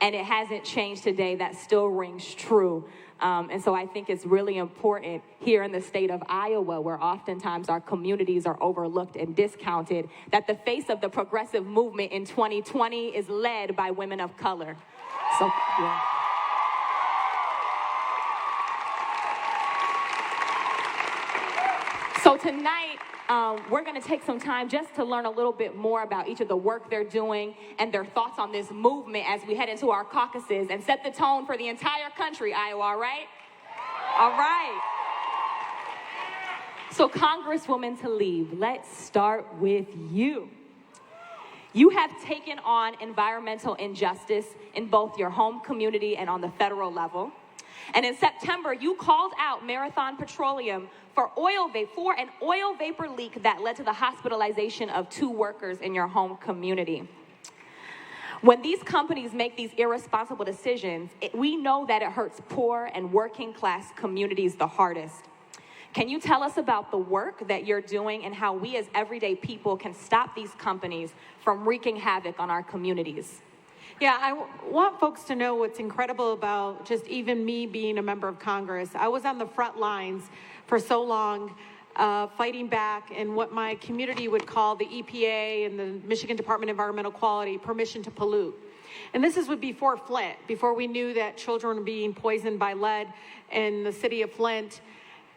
and it hasn't changed today. That still rings true. And so I think it's really important here in the state of Iowa, where oftentimes our communities are overlooked and discounted, that the face of the progressive movement in 2020 is led by women of color. So, yeah. So tonight, we're going to take some time just to learn a little bit more about each of the work they're doing and their thoughts on this movement as we head into our caucuses and set the tone for the entire country, Iowa, all right? All right. So Congresswoman Tlaib, let's start with you. You have taken on environmental injustice in both your home community and on the federal level. And in September, you called out Marathon Petroleum for an oil vapor leak that led to the hospitalization of 2 workers in your home community. When these companies make these irresponsible decisions, we know that it hurts poor and working class communities the hardest. Can you tell us about the work that you're doing and how we as everyday people can stop these companies from wreaking havoc on our communities? Yeah, I want folks to know what's incredible about just even me being a member of Congress. I was on the front lines for so long, fighting back in what my community would call the EPA and the Michigan Department of Environmental Quality, permission to pollute. And this was before Flint, before we knew that children were being poisoned by lead in the city of Flint.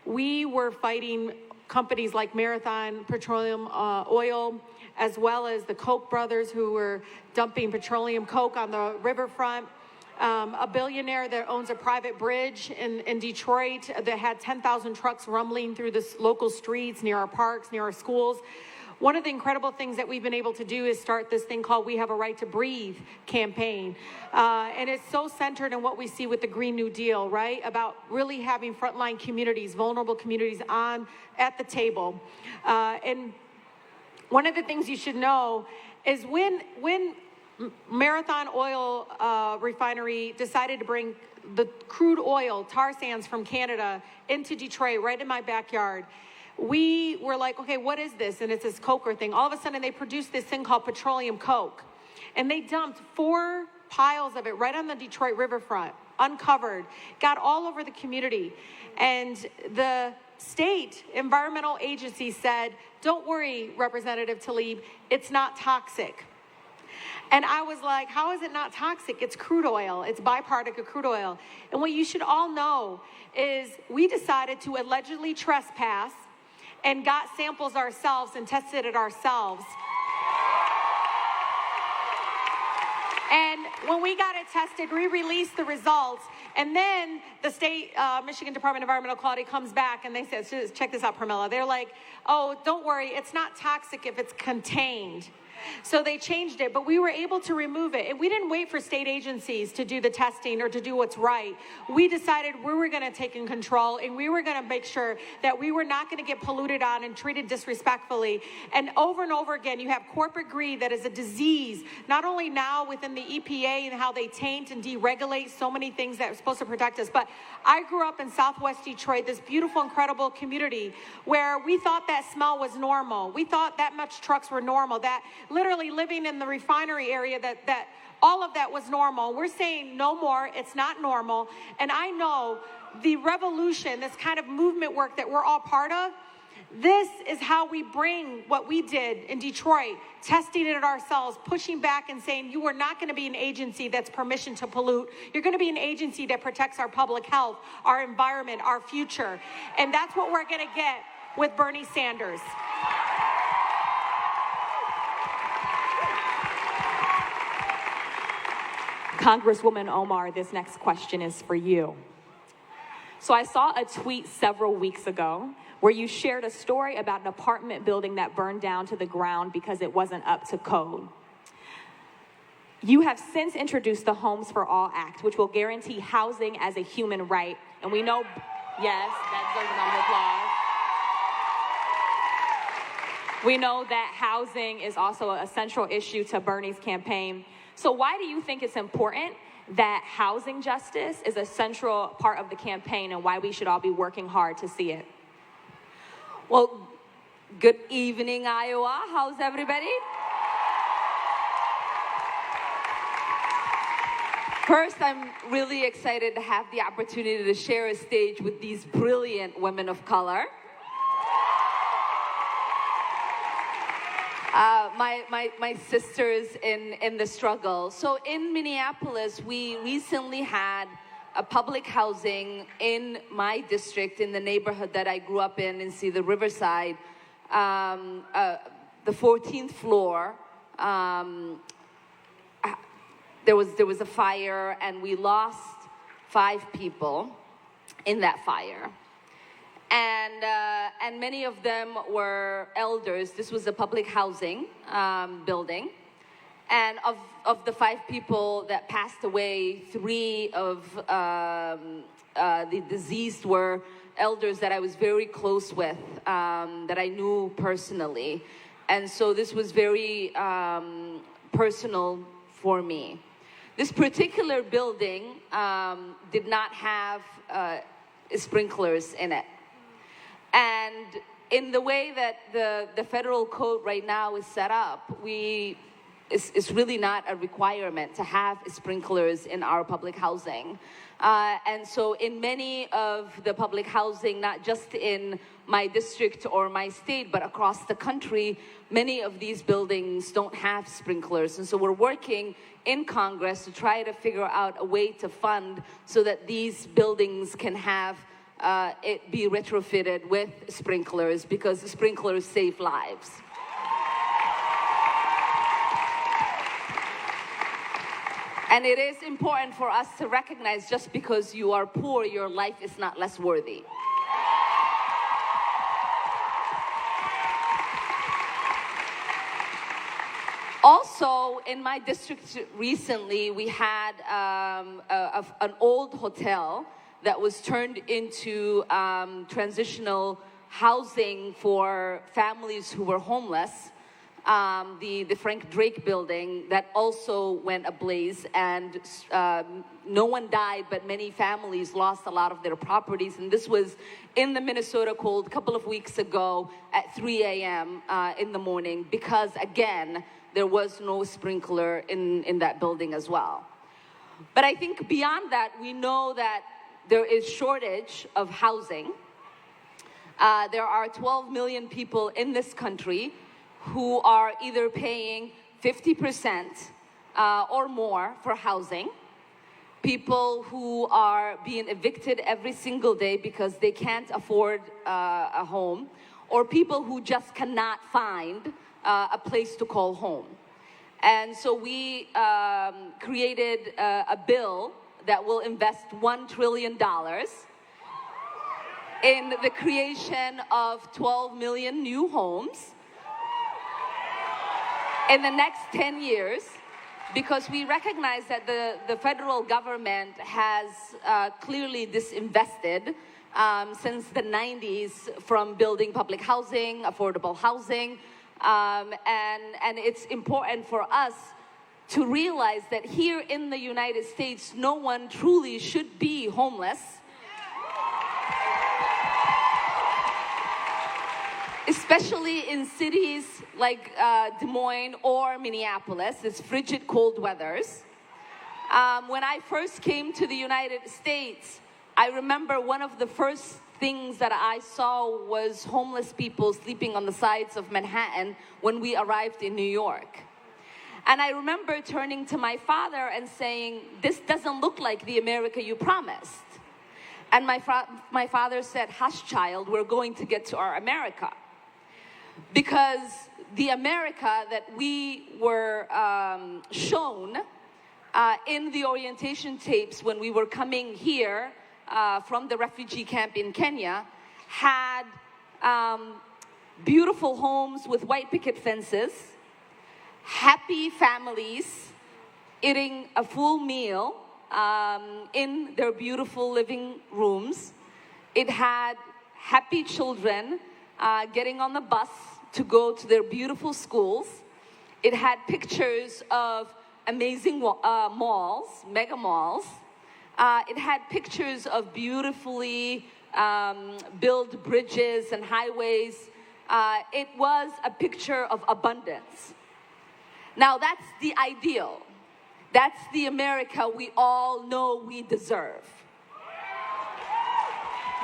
We were fighting companies like Marathon Petroleum Oil, as well as the Koch brothers who were dumping petroleum coke on the riverfront. A billionaire that owns a private bridge in Detroit that had 10,000 trucks rumbling through the local streets, near our parks, near our schools. One of the incredible things that we've been able to do is start this thing called We Have a Right to Breathe campaign. And it's so centered in what we see with the Green New Deal, right? About really having frontline communities, vulnerable communities at the table. And one of the things you should know is when Marathon Oil Refinery decided to bring the crude oil, tar sands from Canada into Detroit, right in my backyard, we were like, okay, what is this? And it's this coker thing. All of a sudden, they produced this thing called petroleum coke. And they dumped 4 piles of it right on the Detroit riverfront, uncovered, got all over the community. And the state environmental agency said, don't worry, Representative Tlaib, it's not toxic. And I was like, how is it not toxic? It's crude oil. It's byproduct of crude oil. And what you should all know is we decided to allegedly trespass and got samples ourselves and tested it ourselves. And when we got it tested, we released the results. And then the state, Michigan Department of Environmental Quality comes back and they said, check this out, Pramila. They're like, oh, don't worry, it's not toxic if it's contained. So they changed it, but we were able to remove it. And we didn't wait for state agencies to do the testing or to do what's right. We decided we were going to take in control, and we were going to make sure that we were not going to get polluted on and treated disrespectfully. And over again, you have corporate greed that is a disease, not only now within the EPA and how they taint and deregulate so many things that are supposed to protect us, but I grew up in Southwest Detroit, this beautiful, incredible community where we thought that smell was normal. We thought that much trucks were normal, that literally living in the refinery area, that all of that was normal. We're saying no more, it's not normal. And I know the revolution, this kind of movement work that we're all part of, this is how we bring what we did in Detroit, testing it ourselves, pushing back and saying, you are not going to be an agency that's permission to pollute. You're going to be an agency that protects our public health, our environment, our future. And that's what we're going to get with Bernie Sanders? Congresswoman Omar, this next question is for you. So I saw a tweet several weeks ago where you shared a story about an apartment building that burned down to the ground because it wasn't up to code. You have since introduced the Homes for All Act, which will guarantee housing as a human right. And we know, yes, that deserves a round of applause. We know that housing is also a central issue to Bernie's campaign. So why do you think it's important that housing justice is a central part of the campaign, and why we should all be working hard to see it? Well, good evening, Iowa. How's everybody? First, I'm really excited to have the opportunity to share a stage with these brilliant women of color. My sisters in the struggle. So in Minneapolis, we recently had a public housing in my district, in the neighborhood that I grew up in the Riverside. The 14th floor, there was a fire, and we lost 5 people in that fire. And many of them were elders. This was a public housing building. And of the 5 people that passed away, 3 of the deceased were elders that I was very close with, that I knew personally. And so this was very personal for me. This particular building did not have sprinklers in it. And in the way that the federal code right now is set up, it's really not a requirement to have sprinklers in our public housing. And so in many of the public housing, not just in my district or my state, but across the country, many of these buildings don't have sprinklers. And so we're working in Congress to try to figure out a way to fund so that these buildings can have it be retrofitted with sprinklers, because sprinklers save lives. And it is important for us to recognize, just because you are poor, your life is not less worthy. Also, in my district recently, we had an old hotel that was turned into transitional housing for families who were homeless. The Frank Drake building that also went ablaze, and no one died, but many families lost a lot of their properties. And this was in the Minnesota cold a couple of weeks ago at 3 a.m. In the morning, because again, there was no sprinkler in that building as well. But I think beyond that, we know that there is shortage of housing. There are 12 million people in this country who are either paying 50% or more for housing, people who are being evicted every single day because they can't afford a home, or people who just cannot find a place to call home. And so we created a bill that will invest $1 trillion in the creation of 12 million new homes in the next 10 years, because we recognize that the federal government has clearly disinvested since the 90s from building public housing, affordable housing, and it's important for us to realize that here in the United States, no one truly should be homeless. Especially in cities like Des Moines or Minneapolis, it's frigid cold weathers. When I first came to the United States, I remember one of the first things that I saw was homeless people sleeping on the sides of Manhattan when we arrived in New York. And I remember turning to my father and saying, "This doesn't look like the America you promised." And my father said, hush, child, we're going to get to our America. Because the America that we were shown in the orientation tapes when we were coming here from the refugee camp in Kenya had beautiful homes with white picket fences, happy families eating a full meal in their beautiful living rooms. It had happy children getting on the bus to go to their beautiful schools. It had pictures of amazing malls, mega malls. It had pictures of beautifully built bridges and highways. It was a picture of abundance. Now that's the ideal. That's the America we all know we deserve.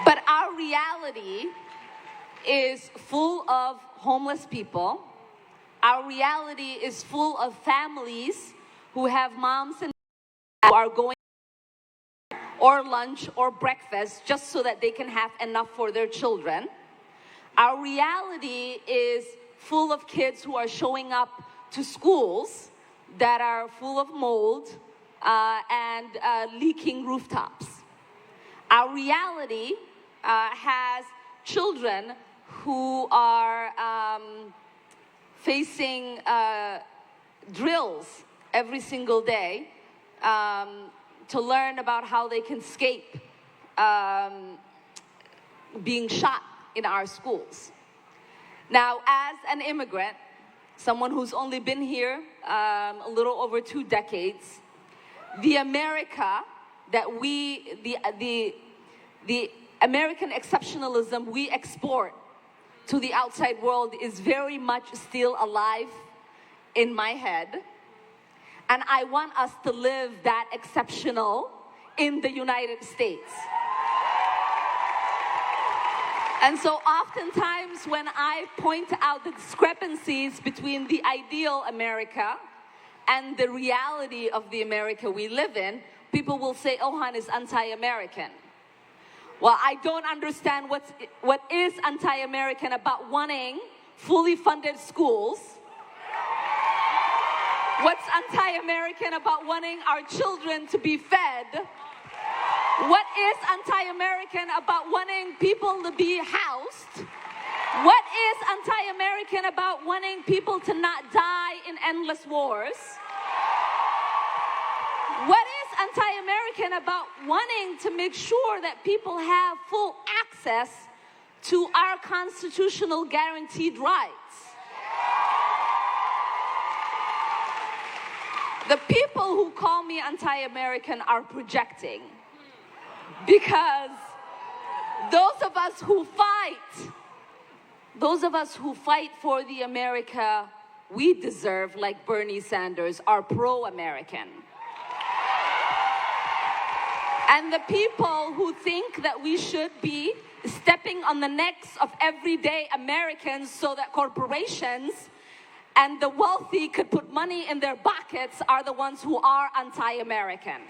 But our reality is full of homeless people. Our reality is full of families who have moms and who are going or lunch or breakfast just so that they can have enough for their children. Our reality is full of kids who are showing up to schools that are full of mold and leaking rooftops. Our reality has children who are facing drills every single day to learn about how they can escape being shot in our schools. Now, as an immigrant, someone who's only been here a little over 2 decades, the America that the American exceptionalism we export to the outside world is very much still alive in my head. And I want us to live that exceptional in the United States. And so oftentimes when I point out the discrepancies between the ideal America and the reality of the America we live in, people will say, Ohan is anti-American. Well, I don't understand what is anti-American about wanting fully funded schools. What's anti-American about wanting our children to be fed? What is anti-American about wanting people to be housed? What is anti-American about wanting people to not die in endless wars? What is anti-American about wanting to make sure that people have full access to our constitutional guaranteed rights? The people who call me anti-American are projecting. Because those of us who fight for the America we deserve, like Bernie Sanders, are pro-American. And the people who think that we should be stepping on the necks of everyday Americans so that corporations and the wealthy could put money in their pockets are the ones who are anti-American.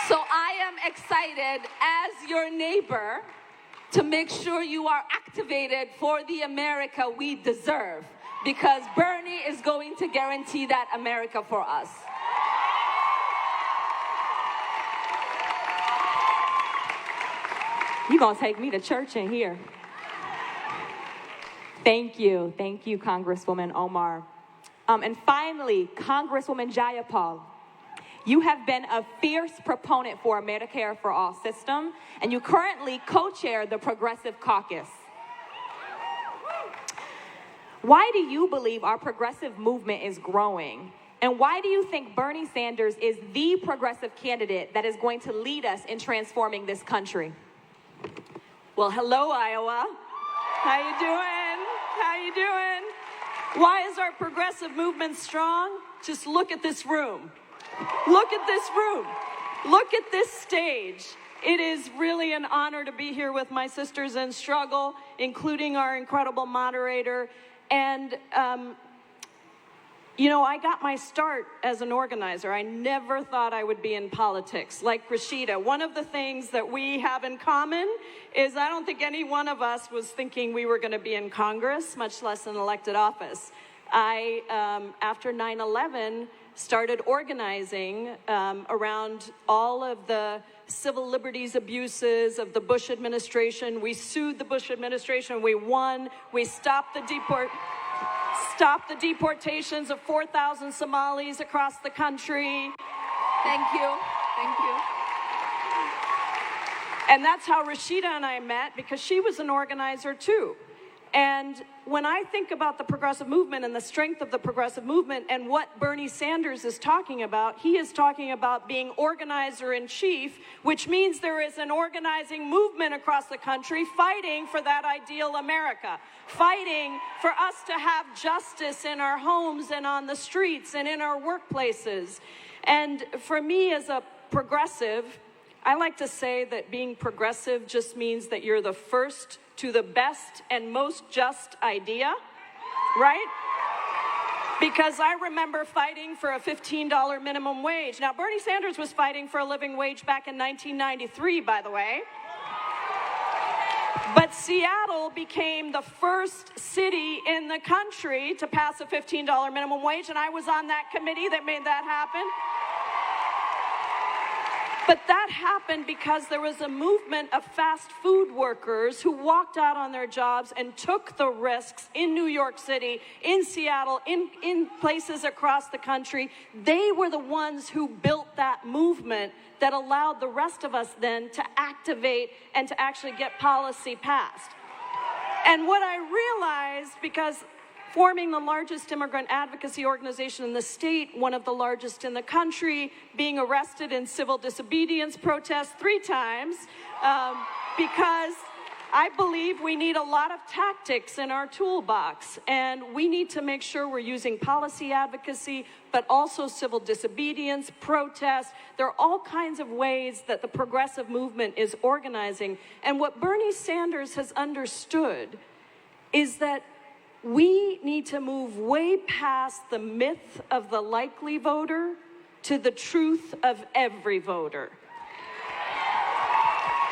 So I am excited as your neighbor to make sure you are activated for the America we deserve, because Bernie is going to guarantee that America for us. You're going to take me to church in here. Thank you, Congresswoman Omar. And finally, Congresswoman Jayapal. You have been a fierce proponent for a Medicare for All system, and you currently co-chair the Progressive Caucus. Why do you believe our progressive movement is growing? And why do you think Bernie Sanders is the progressive candidate that is going to lead us in transforming this country? Well, hello, Iowa. How you doing? How you doing? Why is our progressive movement strong? Just look at this room. Look at this room. Look at this stage. It is really an honor to be here with my sisters in struggle, including our incredible moderator. And, You know, I got my start as an organizer. I never thought I would be in politics. Like Rashida, one of the things that we have in common is I don't think any one of us was thinking we were going to be in Congress, much less an elected office. I, after 9/11, started organizing around all of the civil liberties abuses of the Bush administration. We sued the Bush administration. We won. We stopped the deportations of 4,000 Somalis across the country. Thank you. Thank you. And that's how Rashida and I met, because she was an organizer too. And when I think about the progressive movement and the strength of the progressive movement and what Bernie Sanders is talking about, he is talking about being organizer-in-chief, which means there is an organizing movement across the country fighting for that ideal America, fighting for us to have justice in our homes and on the streets and in our workplaces. And for me as a progressive, I like to say that being progressive just means that you're the first to the best and most just idea, right? Because I remember fighting for a $15 minimum wage. Now, Bernie Sanders was fighting for a living wage back in 1993, by the way. But Seattle became the first city in the country to pass a $15 minimum wage, and I was on that committee that made that happen. But that happened because there was a movement of fast food workers who walked out on their jobs and took the risks in New York City, in Seattle, in places across the country. They were the ones who built that movement that allowed the rest of us then to activate and to actually get policy passed. And what I realized, because forming the largest immigrant advocacy organization in the state, one of the largest in the country, being arrested in civil disobedience protests 3 times, because I believe we need a lot of tactics in our toolbox, and we need to make sure we're using policy advocacy, but also civil disobedience, protests. There are all kinds of ways that the progressive movement is organizing. And what Bernie Sanders has understood is that we need to move way past the myth of the likely voter to the truth of every voter.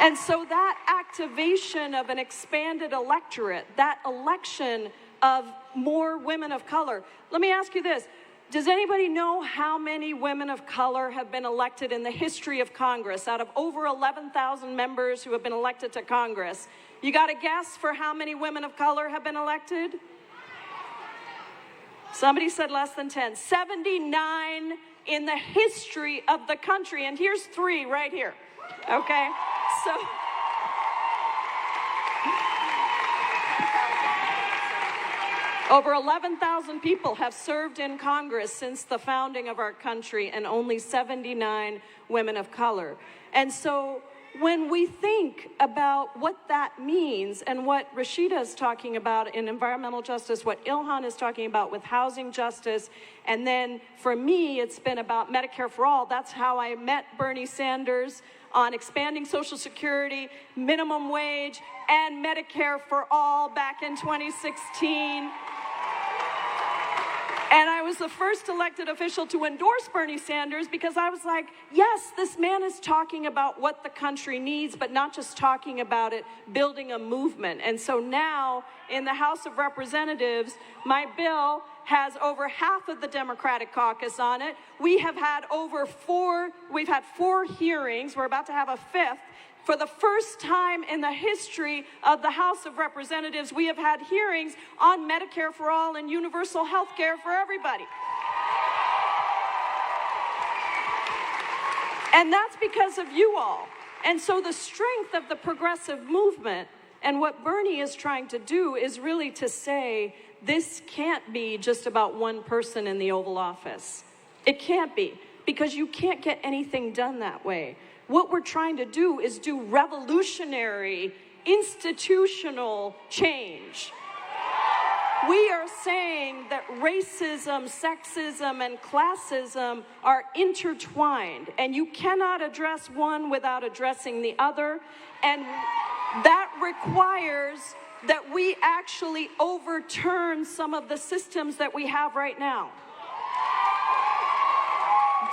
And so that activation of an expanded electorate, that election of more women of color. Let me ask you this. Does anybody know how many women of color have been elected in the history of Congress? Out of over 11,000 members who have been elected to Congress, you got a guess for how many women of color have been elected? Somebody said less than 10. 79 in the history of the country. And here's 3 right here. Okay? So over 11,000 people have served in Congress since the founding of our country, and only 79 women of color. And so when we think about what that means and what Rashida is talking about in environmental justice, what Ilhan is talking about with housing justice, and then for me, it's been about Medicare for all. That's how I met Bernie Sanders on expanding Social Security, minimum wage, and Medicare for all back in 2016. And I was the first elected official to endorse Bernie Sanders because I was like, yes, this man is talking about what the country needs, but not just talking about it, building a movement. And so now in the House of Representatives, my bill has over half of the Democratic caucus on it. We've had 4 hearings. We're about to have a 5th. For the first time in the history of the House of Representatives, we have had hearings on Medicare for all and universal health care for everybody. And that's because of you all. And so the strength of the progressive movement and what Bernie is trying to do is really to say, this can't be just about one person in the Oval Office. It can't be, because you can't get anything done that way. What we're trying to do is do revolutionary, institutional change. We are saying that racism, sexism, and classism are intertwined, and you cannot address one without addressing the other, and that requires that we actually overturn some of the systems that we have right now.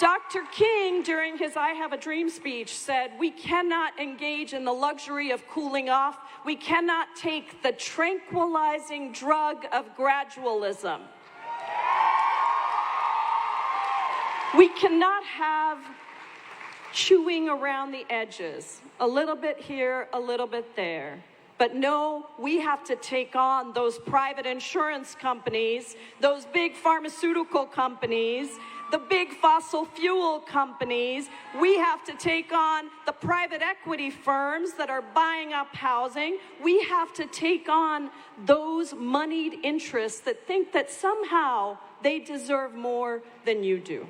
Dr. King, during his I Have a Dream speech, said, we cannot engage in the luxury of cooling off. We cannot take the tranquilizing drug of gradualism. We cannot have chewing around the edges, a little bit here, a little bit there. But no, we have to take on those private insurance companies, those big pharmaceutical companies, the big fossil fuel companies. We have to take on the private equity firms that are buying up housing. We have to take on those moneyed interests that think that somehow they deserve more than you do.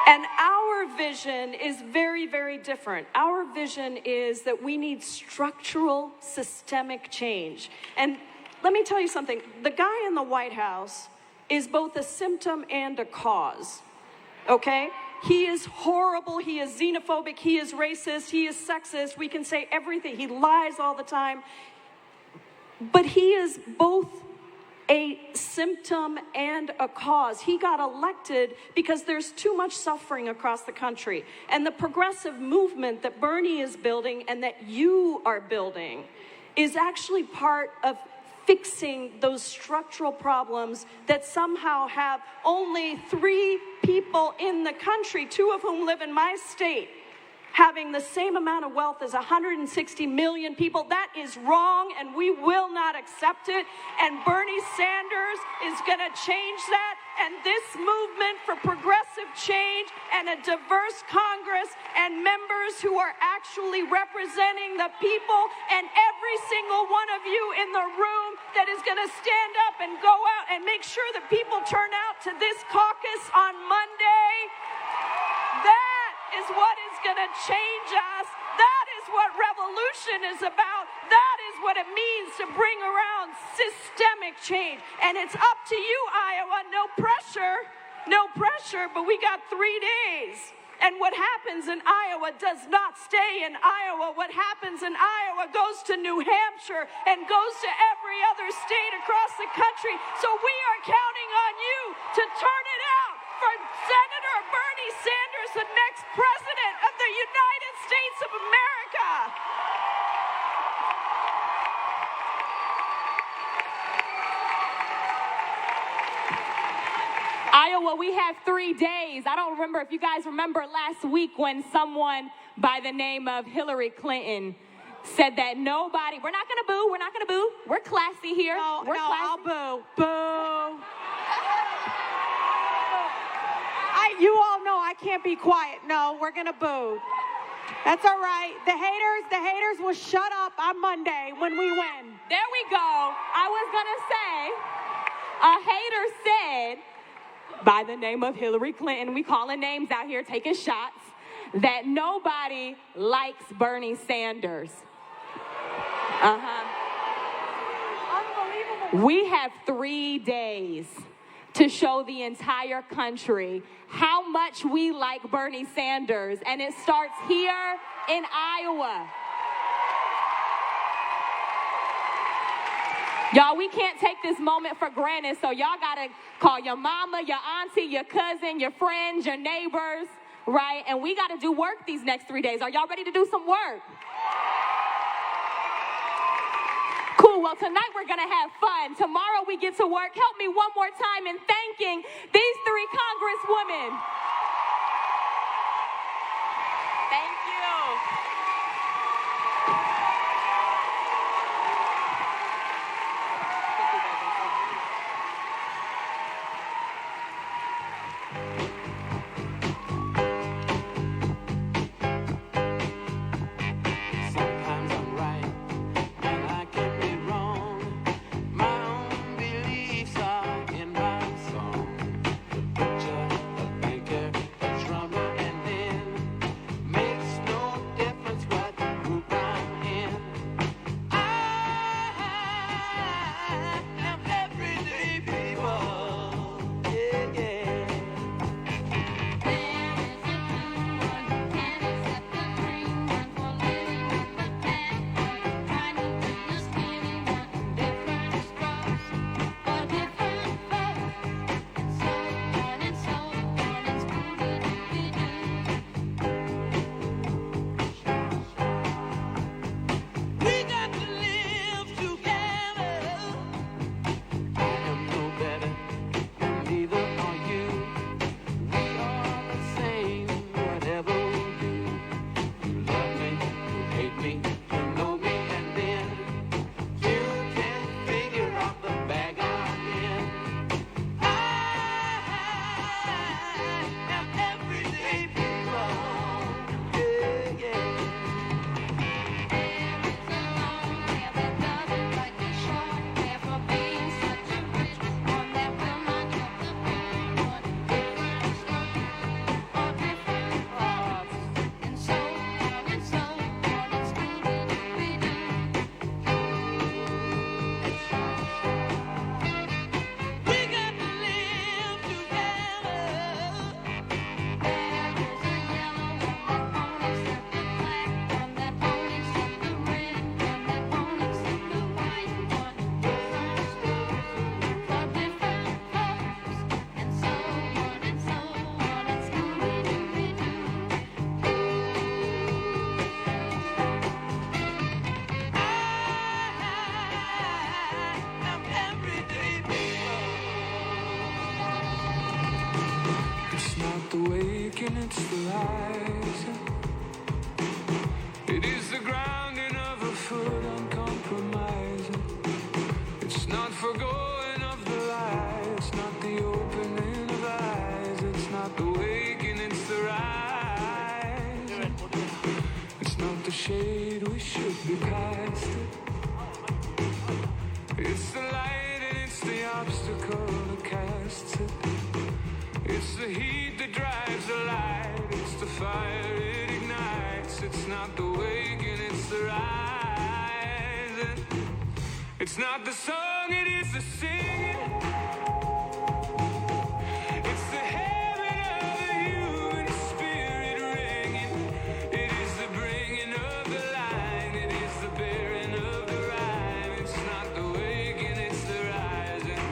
And our vision is very, very different. Our vision is that we need structural, systemic change. And let me tell you something. The guy in the White House is both a symptom and a cause, okay? He is horrible, he is xenophobic, he is racist, he is sexist, we can say everything. He lies all the time. But he is both a symptom and a cause. He got elected because there's too much suffering across the country. And the progressive movement that Bernie is building and that you are building is actually part of fixing those structural problems that somehow have only 3 people in the country, 2 of whom live in my state, having the same amount of wealth as 160 million people. That is wrong, and we will not accept it. And Bernie Sanders is going to change that. And this movement for progressive change and a diverse Congress and members who are actually representing the people, and every single one of you in the room that is going to stand up and go out and make sure that people turn out to this caucus on Monday. That is what is going to change us. That is what revolution is about. That is what it means to bring around systemic change. And it's up to you, Iowa. No pressure, but we got 3 days. And what happens in Iowa does not stay in Iowa. What happens in Iowa goes to New Hampshire and goes to every other state across the country. So we are counting on you to turn it out for Senator Bernie Sanders, the next president of the United States of America. Iowa, we have 3 days. I don't remember if you guys remember last week when someone by the name of Hillary Clinton said that nobody, we're not going to boo, we're classy here. We're classy. I'll boo. Boo. You all know I can't be quiet. No, we're going to boo. That's all right. The haters will shut up on Monday when we win. There we go. I was going to say, a hater said, by the name of Hillary Clinton, we calling names out here, taking shots, that nobody likes Bernie Sanders. Unbelievable. We have 3 days to show the entire country how much we like Bernie Sanders, and it starts here in Iowa. Y'all, we can't take this moment for granted, so y'all gotta call your mama, your auntie, your cousin, your friends, your neighbors, right? And we gotta do work these next 3 days. Are y'all ready to do some work? Cool, well, tonight we're gonna have fun. Tomorrow we get to work. Help me one more time in thanking these 3 congresswomen. Thank you. No horizon. It is the grounding of a foot uncompromising. It's not forgoing of the light, it's not the opening of eyes, it's not the waking, it's the rise. It's not the shade, we should be past it. It's the light and it's the obstacle that casts it. It's the heat that drives the light, it's the fire it ignites. It's not the waking, it's the rising. It's not the song, it is the singing. It's the heaven of the human spirit ringing. It is the bringing of the line, it is the bearing of the rhyme. It's not the waking, it's the rising.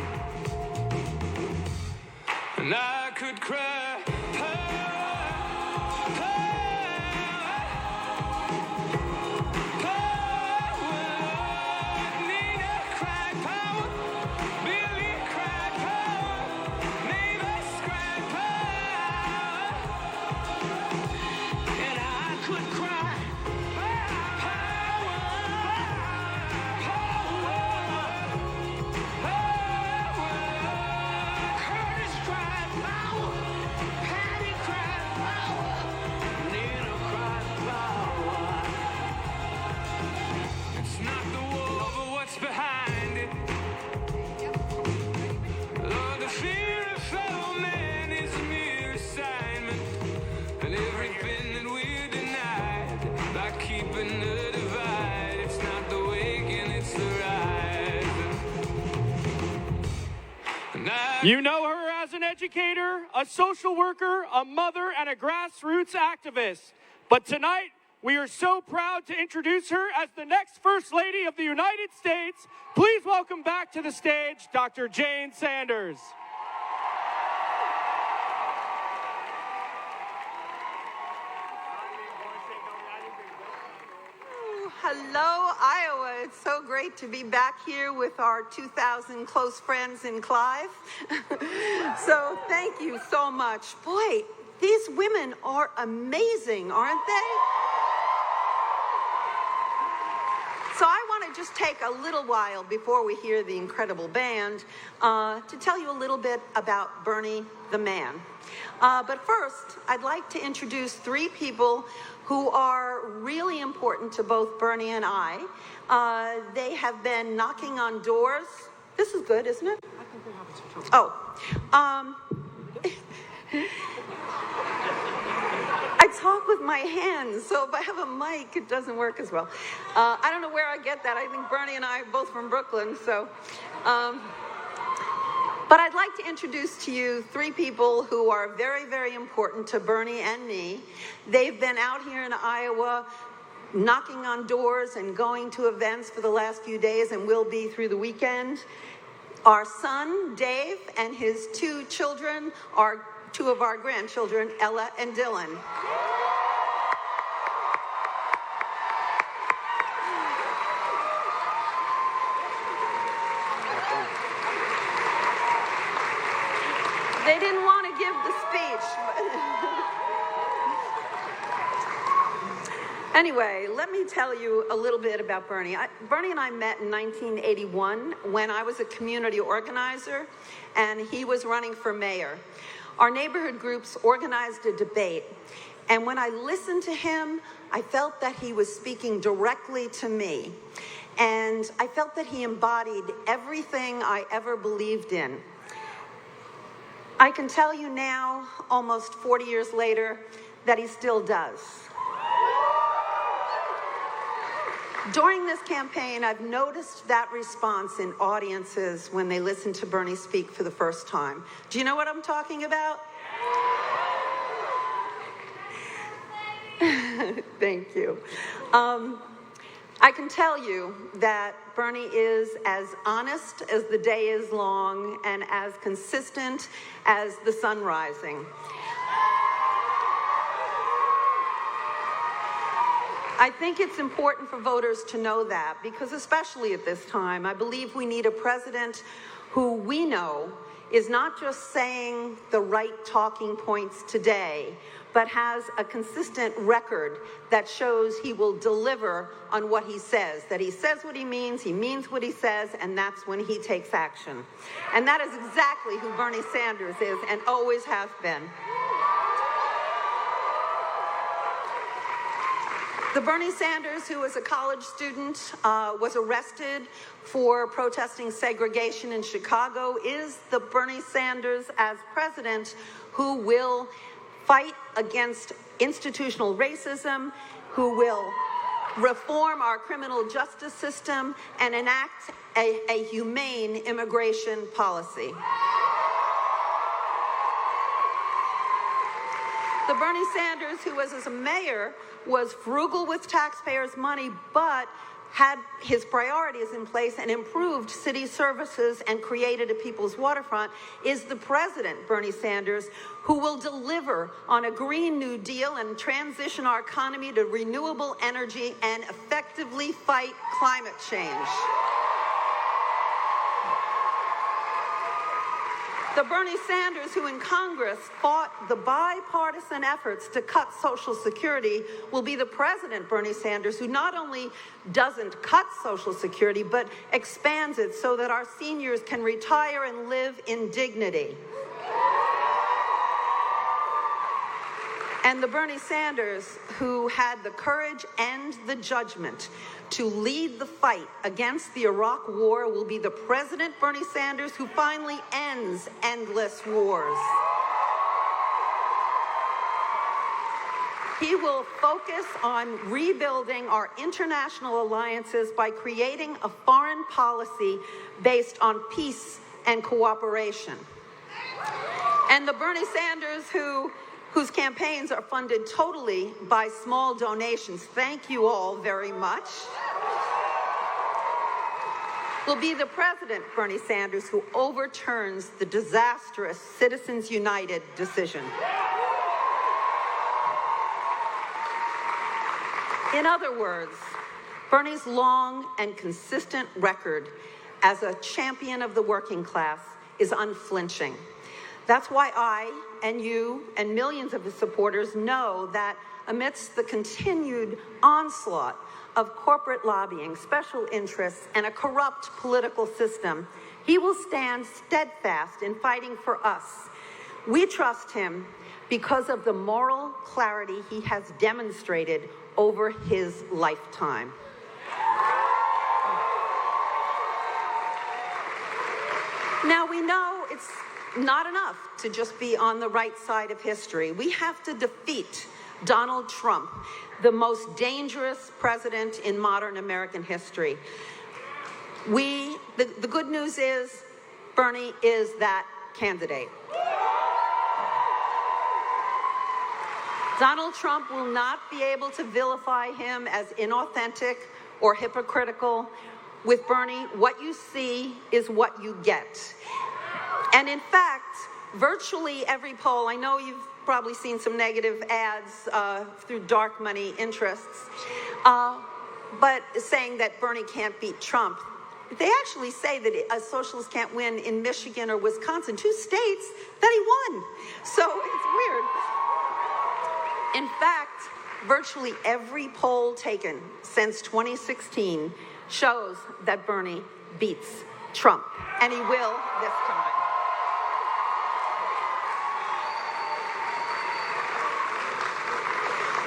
And I could cry power, power. Nina cried power, Billy cried power, Mavis cried power, and I could cry power, power. Curtis cried power, Patty cried power, Nina cried power. It's not the war, but what's behind it. Lord, the fear of fellow man is a mere assignment, and everything that we're denied by keeping the divide. It's not the waking, it's the rising. And You know her as an educator, a social worker, a mother, and a grassroots activist. But tonight, we are so proud to introduce her as the next First Lady of the United States. Please welcome back to the stage, Dr. Jane Sanders. Hello, Iowa. It's so great to be back here with our 2,000 close friends in Clive. So thank you so much. Boy, these women are amazing, aren't they? So I want to just take a little while before we hear the incredible band to tell you a little bit about Bernie the man. But first, I'd like to introduce three people who are really important to both Bernie and I. They have been knocking on doors. This is good, isn't it? I think we're having some trouble. I talk with my hands, so if I have a mic, it doesn't work as well. I don't know where I get that. I think Bernie and I are both from Brooklyn, so. But I'd like to introduce to you three people who are very, very important to Bernie and me. They've been out here in Iowa knocking on doors and going to events for the last few days and will be through the weekend. Our son, Dave, and his two children are two of our grandchildren, Ella and Dylan. They didn't want to give the speech. Anyway, let me tell you a little bit about Bernie. Bernie and I met in 1981 when I was a community organizer and he was running for mayor. Our neighborhood groups organized a debate, and when I listened to him, I felt that he was speaking directly to me. And I felt that he embodied everything I ever believed in. I can tell you now, almost 40 years later, that he still does. During this campaign, I've noticed that response in audiences when they listen to Bernie speak for the first time. Do you know what I'm talking about? Thank you. I can tell you that Bernie is as honest as the day is long and as consistent as the sun rising. I think it's important for voters to know that, because especially at this time, I believe we need a president who we know is not just saying the right talking points today, but has a consistent record that shows he will deliver on what he says, that he says what he means what he says, and that's when he takes action. And that is exactly who Bernie Sanders is and always has been. The Bernie Sanders, who was a college student, was arrested for protesting segregation in Chicago, is the Bernie Sanders as president who will fight against institutional racism, who will reform our criminal justice system and enact a humane immigration policy. The Bernie Sanders, who was as a mayor, was frugal with taxpayers' money, but had his priorities in place and improved city services and created a people's waterfront, is the president, Bernie Sanders, who will deliver on a Green New Deal and transition our economy to renewable energy and effectively fight climate change. The Bernie Sanders, who in Congress fought the bipartisan efforts to cut Social Security, will be the president, Bernie Sanders, who not only doesn't cut Social Security, but expands it so that our seniors can retire and live in dignity. And the Bernie Sanders, who had the courage and the judgment to lead the fight against the Iraq War, will be the president, Bernie Sanders, who finally ends endless wars. He will focus on rebuilding our international alliances by creating a foreign policy based on peace and cooperation. And the Bernie Sanders whose campaigns are funded totally by small donations, thank you all very much, will be the president, Bernie Sanders, who overturns the disastrous Citizens United decision. In other words, Bernie's long and consistent record as a champion of the working class is unflinching. That's why I and you and millions of his supporters know that amidst the continued onslaught of corporate lobbying, special interests, and a corrupt political system, he will stand steadfast in fighting for us. We trust him because of the moral clarity he has demonstrated over his lifetime. Now, we know it's not enough to just be on the right side of history. We have to defeat Donald Trump, the most dangerous president in modern American history. The good news is Bernie is that candidate. Donald Trump will not be able to vilify him as inauthentic or hypocritical. With Bernie, what you see is what you get. And in fact, virtually every poll, I know you've probably seen some negative ads through dark money interests, but saying that Bernie can't beat Trump. They actually say that a socialist can't win in Michigan or Wisconsin, 2 states that he won. So it's weird. In fact, virtually every poll taken since 2016 shows that Bernie beats Trump, and he will this time.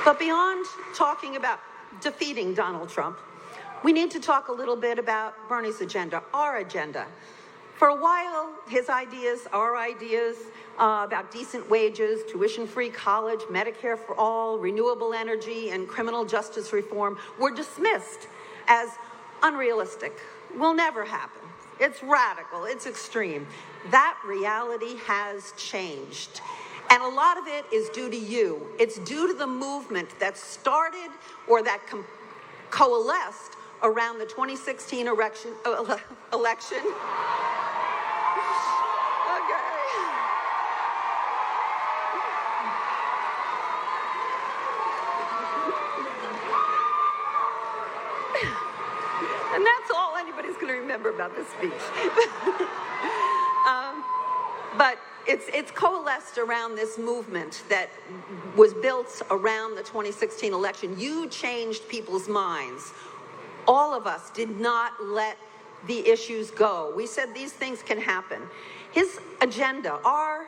But beyond talking about defeating Donald Trump, we need to talk a little bit about Bernie's agenda, our agenda. For a while, his ideas, our ideas about decent wages, tuition-free college, Medicare for all, renewable energy, and criminal justice reform were dismissed as unrealistic. Will never happen. It's radical. It's extreme. That reality has changed. And a lot of it is due to you. It's due to the movement that started or that coalesced around the 2016 election. And that's all anybody's going to remember about this speech. But it's coalesced around this movement that was built around the 2016 election. You changed people's minds. All of us did not let the issues go. We said these things can happen. His agenda, our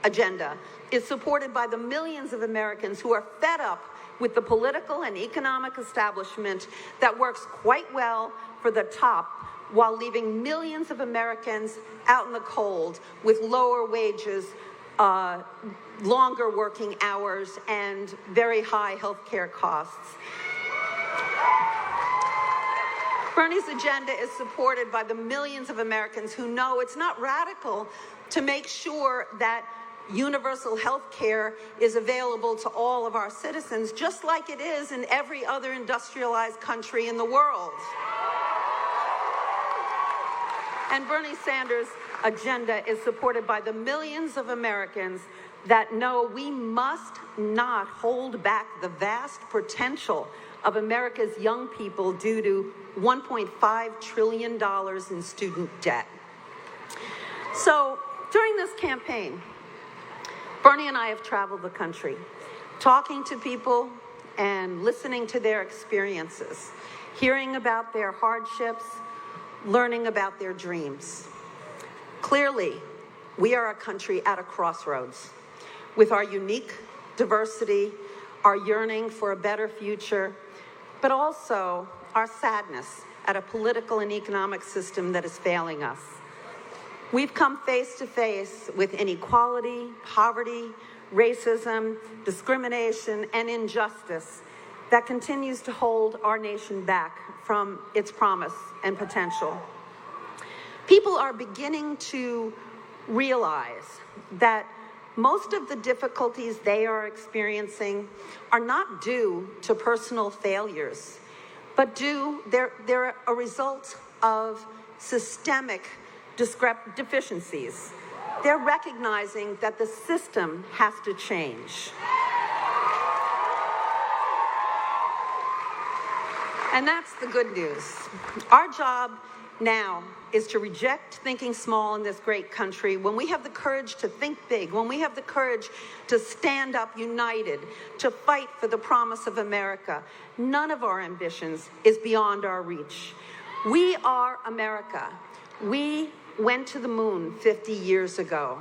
agenda, is supported by the millions of Americans who are fed up with the political and economic establishment that works quite well for the top while leaving millions of Americans out in the cold with lower wages, longer working hours, and very high health care costs. Bernie's agenda is supported by the millions of Americans who know it's not radical to make sure that universal health care is available to all of our citizens, just like it is in every other industrialized country in the world. And Bernie Sanders' agenda is supported by the millions of Americans that know we must not hold back the vast potential of America's young people due to $1.5 trillion in student debt. So during this campaign, Bernie and I have traveled the country, talking to people and listening to their experiences, hearing about their hardships, learning about their dreams. Clearly, we are a country at a crossroads. With our unique diversity, our yearning for a better future, but also our sadness at a political and economic system that is failing us. We've come face to face with inequality, poverty, racism, discrimination, and injustice that continues to hold our nation back from its promise and potential. People are beginning to realize that most of the difficulties they are experiencing are not due to personal failures, but they're a result of systemic deficiencies. They're recognizing that the system has to change. And that's the good news. Our job now is to reject thinking small in this great country when we have the courage to think big, when we have the courage to stand up united, to fight for the promise of America. None of our ambitions is beyond our reach. We are America. We went to the moon 50 years ago.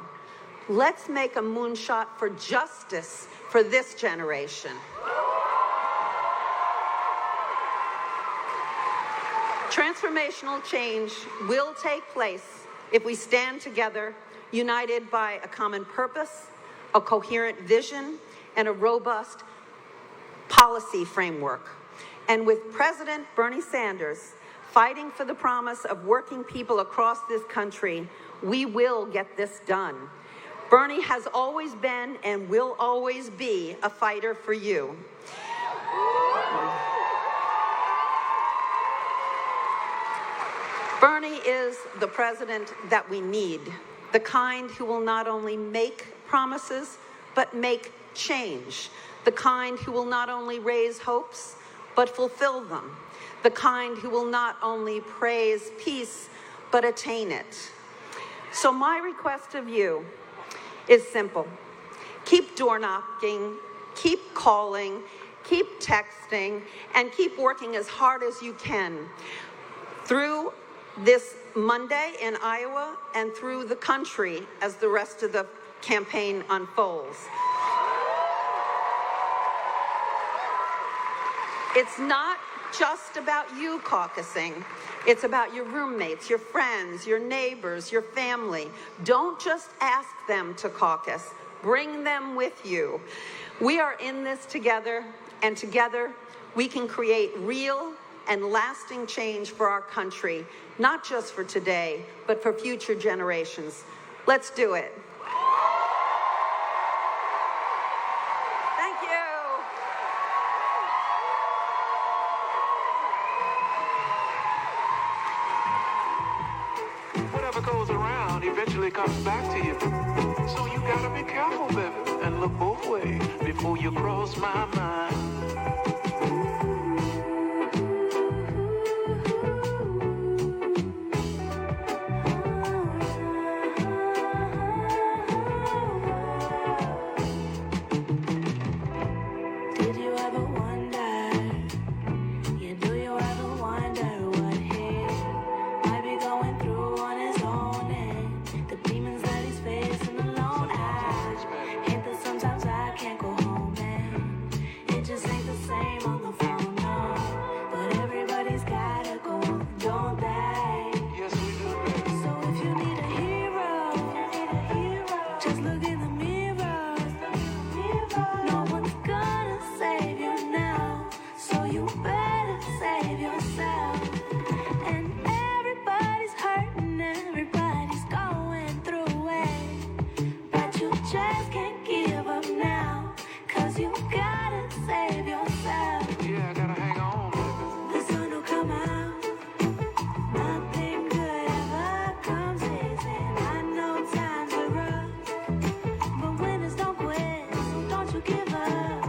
Let's make a moonshot for justice for this generation. Transformational change will take place if we stand together, united by a common purpose, a coherent vision, and a robust policy framework. And with President Bernie Sanders fighting for the promise of working people across this country, we will get this done. Bernie has always been and will always be a fighter for you. Bernie is the president that we need, the kind who will not only make promises, but make change, the kind who will not only raise hopes, but fulfill them, the kind who will not only praise peace, but attain it. So my request of you is simple. Keep door knocking, keep calling, keep texting, and keep working as hard as you can through this Monday in Iowa and through the country as the rest of the campaign unfolds. It's not just about you caucusing. It's about your roommates, your friends, your neighbors, your family. Don't just ask them to caucus. Bring them with you. We are in this together, and together we can create real and lasting change for our country, not just for today, but for future generations. Let's do it. Thank you. Whatever goes around eventually comes back to you. So you gotta be careful, baby, and look both ways before you cross my mind. Did you ever wonder? Yeah, do you ever wonder what he might be going through on his own and the demons that he's facing alone? I hate that sometimes I can't go home and it just ain't the same on the phone, no. But everybody's gotta go, don't they? Yes, we do, baby. So if you need a hero, just look in the mirror. No one's gonna save you now, so you better save yourself. And everybody's hurting, everybody's going through it, but you just can't give up now, 'cause you gotta save yourself. Yeah, I gotta hang on, baby. The sun will come out. Nothing good ever comes easy. I know times are rough, but winners don't quit, so don't you give up.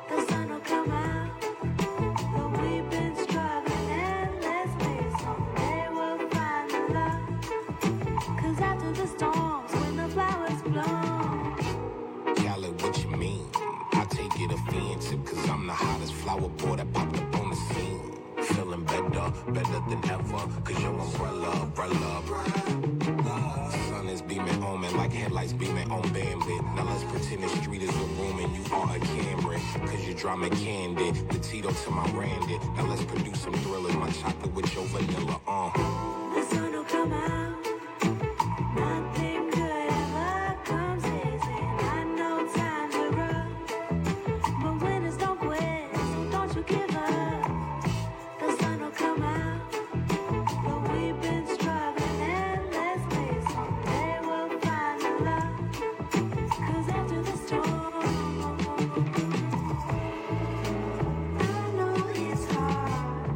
The sun will come out, but we've been struggling endlessly. Someday we'll find the love, 'cause after the storms, when the flowers bloom. Cali, what you mean? I take it offensive, 'cause I'm the hottest flower boy that popped up on the scene. Feeling better, better than ever, 'cause your umbrella. Sun is beaming on me like headlights beaming on Bambi. Now let's pretend the street is a room and you are a Camry, 'cause you draw me candy, the Tito to my Randy. Now let's produce some thrillers, my chocolate with your vanilla, The sun will come out. Nothing good ever comes easy. I know times are rough, but winners don't quit, so don't you give up. The sun will come out, but we've been struggling endlessly. Someday we'll find the love, 'cause after the storm, I know it's hard.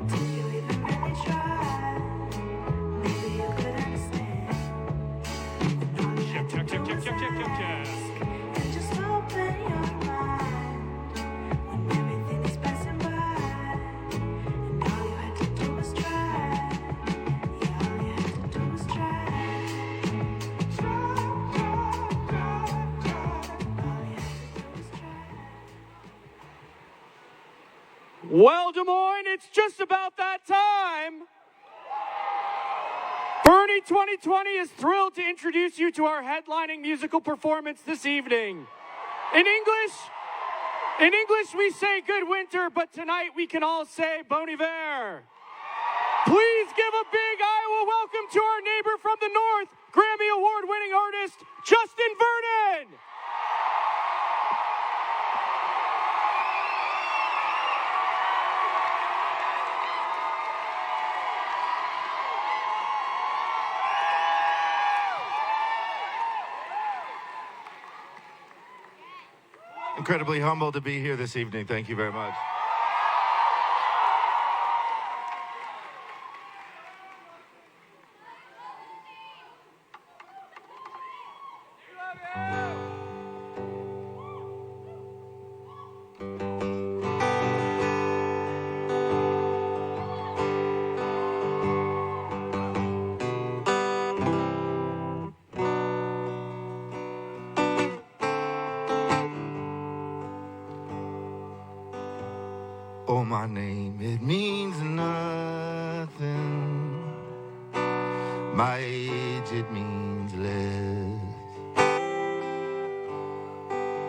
Do you even really try? Maybe you could understand. And just open your mind when everything is passing by. And all you had to do was try. Yeah, all you had to do was try. All you had to do was try. Well, Des Moines, it's just about that time. Bernie 2020 is thrilled to introduce you to our headlining musical performance this evening. In English we say good winter, but tonight we can all say Bon Iver. Please give a big Iowa welcome to our neighbor from the north, Grammy Award-winning artist, Justin Vernon. Incredibly humbled to be here this evening. Thank you very much. Oh, my name, it means nothing. My age, it means less.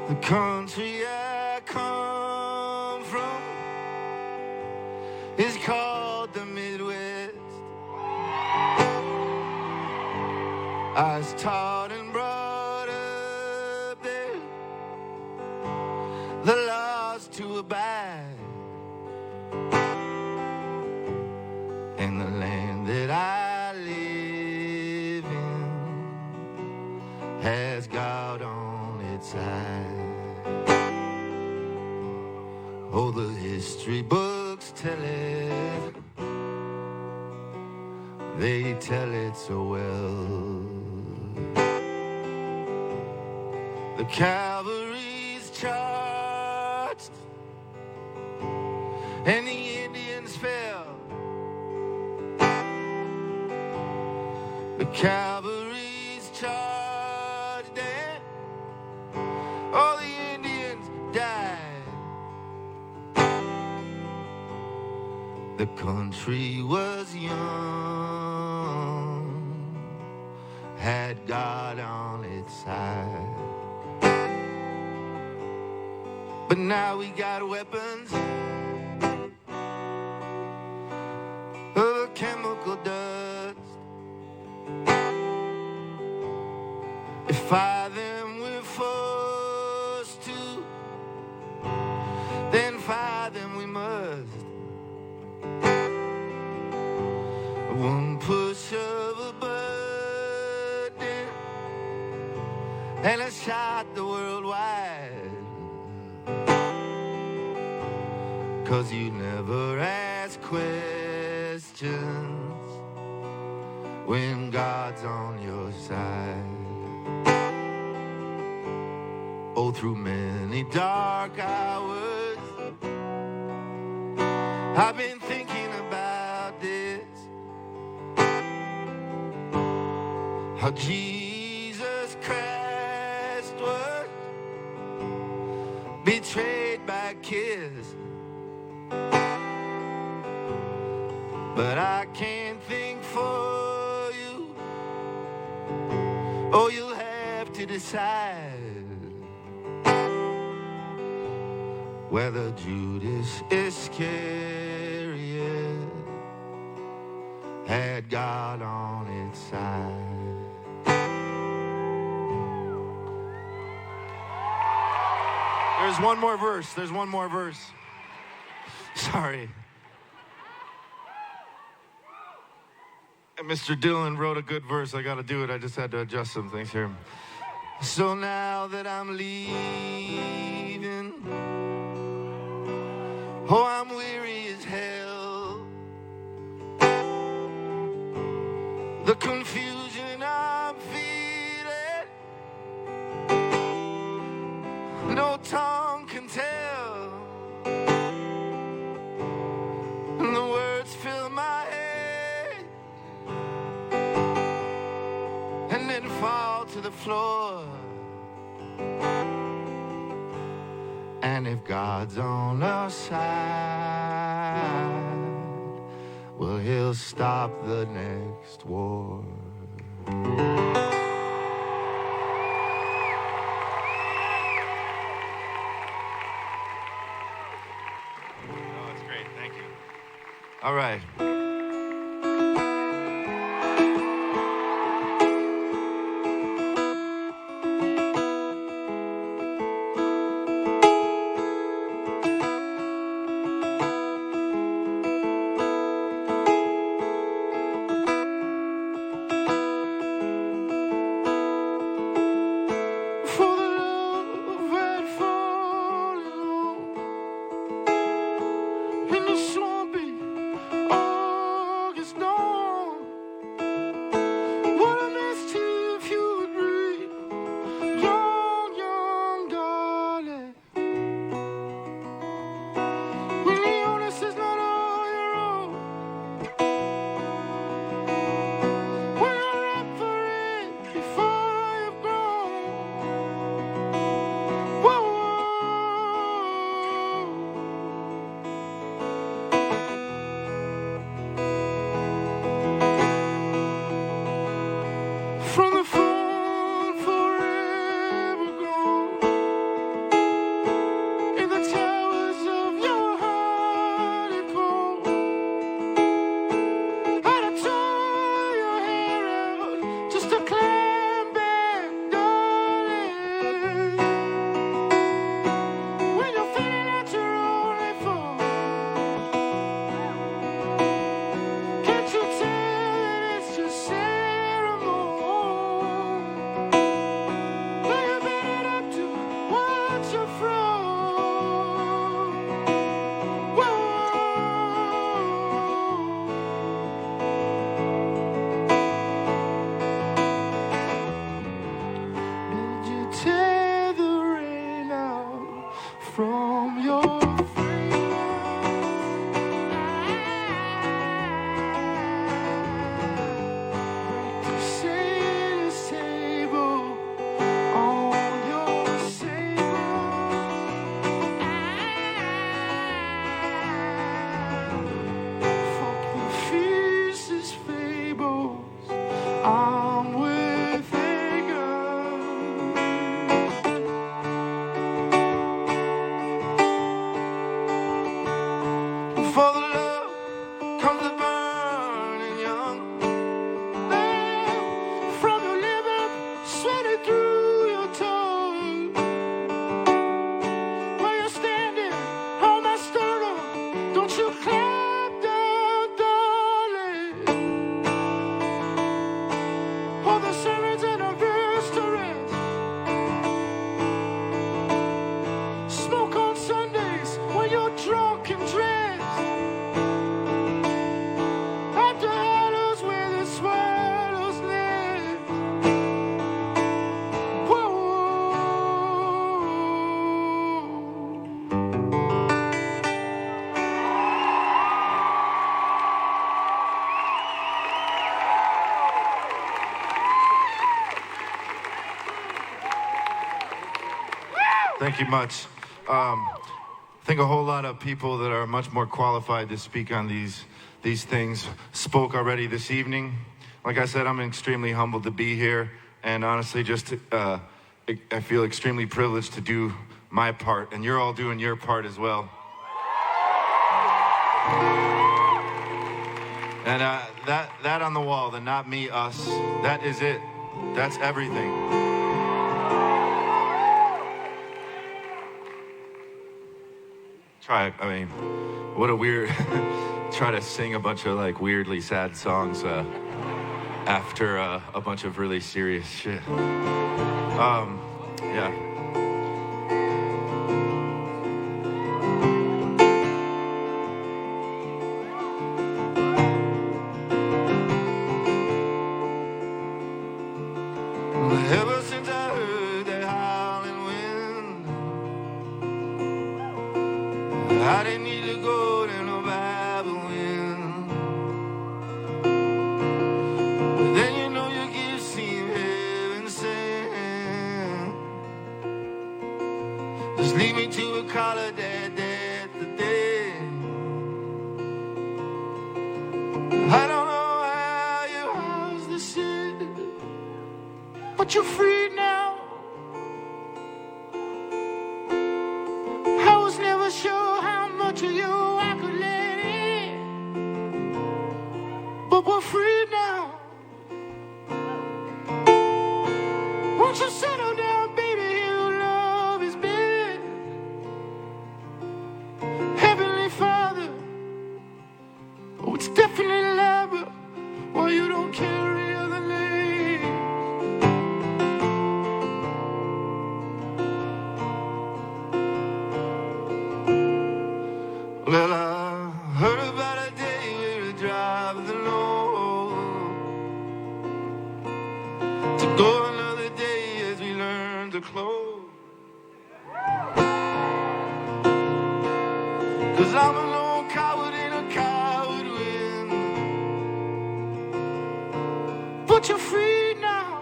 The country I come from is called the Midwest. I was taught and brought up there, the laws to abide. And the land that I live in has God on its side. Oh, the history books tell it, they tell it so well. The cavalry's charged and the Indians fell. The cavalry's charged and all the Indians died. the country was young, had God on its side. But now we got weapons of chemical dust. If fire them we're forced to, then fire them we must. One push of a button and a shot the world wide. 'Cause you never ask questions when God's on your side. Oh, through many dark hours I've been thinking about this, how Jesus Christ was betrayed by a kiss. But I can't think for you. Oh, you'll have to decide whether Judas Iscariot had God on its side. There's one more verse. There's one more verse. Sorry. Mr. Dillon wrote a good verse. I got to do it. I just had to adjust some things here. So now that I'm leaving, oh, I'm weary as hell. The confusion I'm feeling, no tongue can tell. And the words fill my head and then fall to the floor. And if God's on our side, well, he'll stop the next war. Oh, it's great. Thank you. All right. For the love comes the burning young. From your liver, sweating through your tongue. While you're standing on my sternum, don't you clap down, darling. All the sermons and our verse to rest. Smoke on Sundays when you're drunk and dressed. At the hollows where the swallows nest. Whoa. Thank you much. I think a whole lot of people that are much more qualified to speak on these things spoke already this evening. Like I said, I'm extremely humbled to be here, and honestly, just I feel extremely privileged to do my part, and you're all doing your part as well. And that on the wall, the not me, us, that is it. That's everything. I mean, what a weird, try to sing a bunch of like weirdly sad songs after a bunch of really serious shit. Yeah. Ever since I heard that howling wind, I didn't need to go to no Bible wind. Then you know your gifts seem heaven sent. Just lead me to a collar that today. I don't know how you house the shit, but you're free now. I was never sure how much of you I could let in, but we're free now. Won't you settle down, baby? Your love is big. Heavenly Father, oh, it's definitely love, but well, you don't carry other names. Well, I heard about a day where you drive the Lord to go another day as we learn to close. 'Cause I'm a lone coward in a coward wind, but you're free now.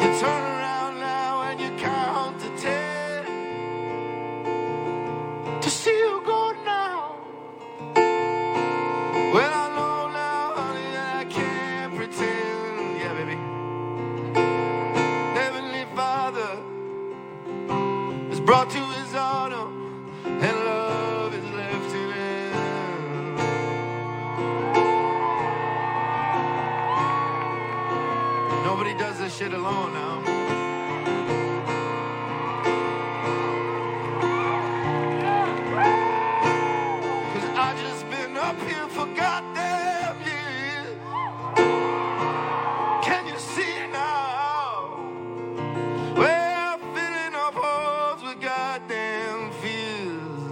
You turn around now and you count to 10 to see you go now. Well, I know now, honey, that I can't pretend. Yeah, baby. Heavenly Father is brought to his honor, and love is left in him. Nobody does this shit alone now. 'Cause I just been up here for goddamn years. Can you see now? Well, filling up holes with goddamn fears.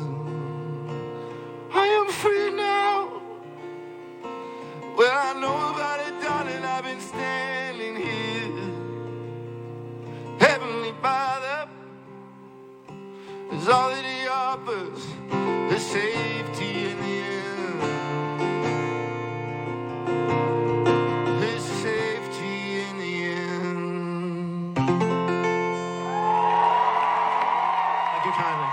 I am free now. Well, I know about it, darling. I've been standing here. Heavenly Father is all that he offers, the safety in the end. His safety in the end. Thank you kindly.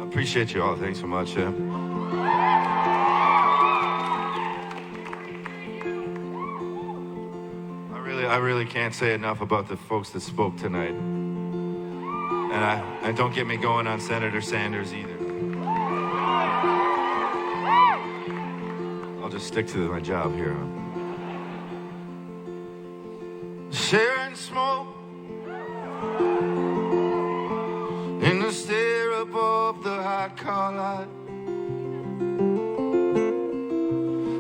Appreciate you all. Thanks so much. I really can't say enough about the folks that spoke tonight. And don't get me going on Senator Sanders either. I'll just stick to my job here. Sharing smoke in the stirrup of the hot car light.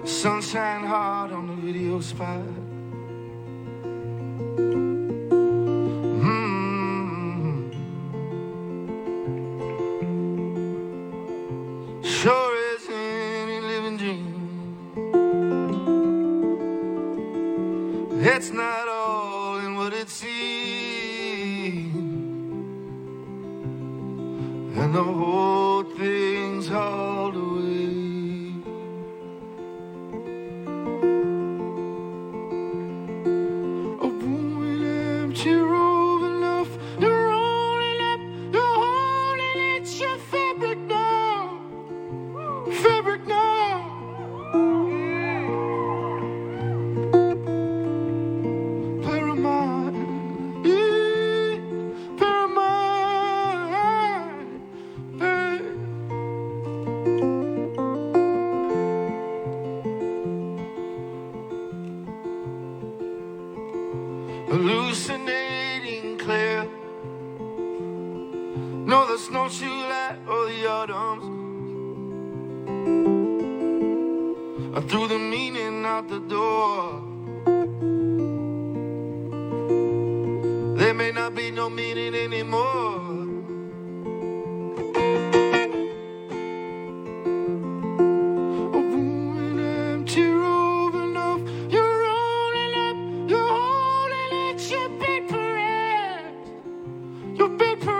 Sunshine hard on the video spot. Sure as any living dream. It's not all in what it seems, and the whole thing's hauled away. A room with empty room enough. You're rolling up, you're holding it, your fabric now. Fabric now. Paramount, hallucinating clear. No, the snowshoe light or the autumn's. I threw the meaning out the door. There may not be no meaning anymore. A room in empty room enough. You're rolling up, you're holding it, your bed parade. Your bed parade.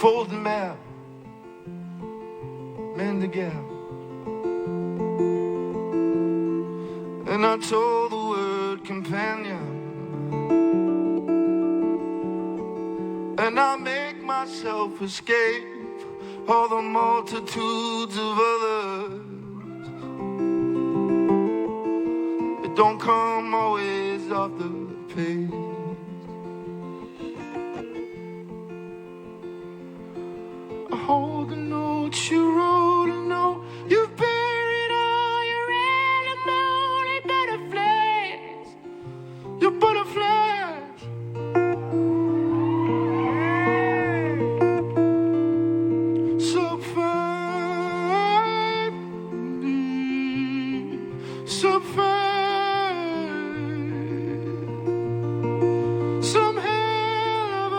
Fold the map, mend the gap. And I told the word companion, and I make myself escape all the multitudes of others. It don't come always off the page. Hold the notes you wrote and know you've buried all your alimony butterflies. Your butterflies. So fine, so fine. Some hell of a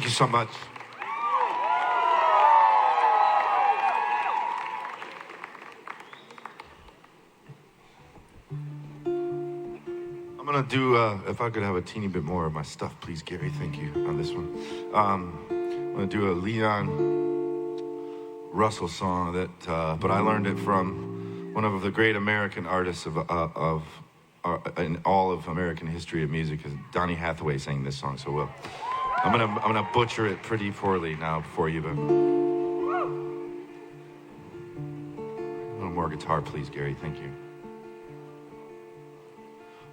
Thank you so much. I'm gonna do, if I could have a teeny bit more of my stuff, please, Gary, thank you, on this one. I'm gonna do a Leon Russell song that, but I learned it from one of the great American artists in all of American history of music, because Donny Hathaway sang this song so well. I'm gonna butcher it pretty poorly now for you, but a little more guitar, please, Gary, thank you.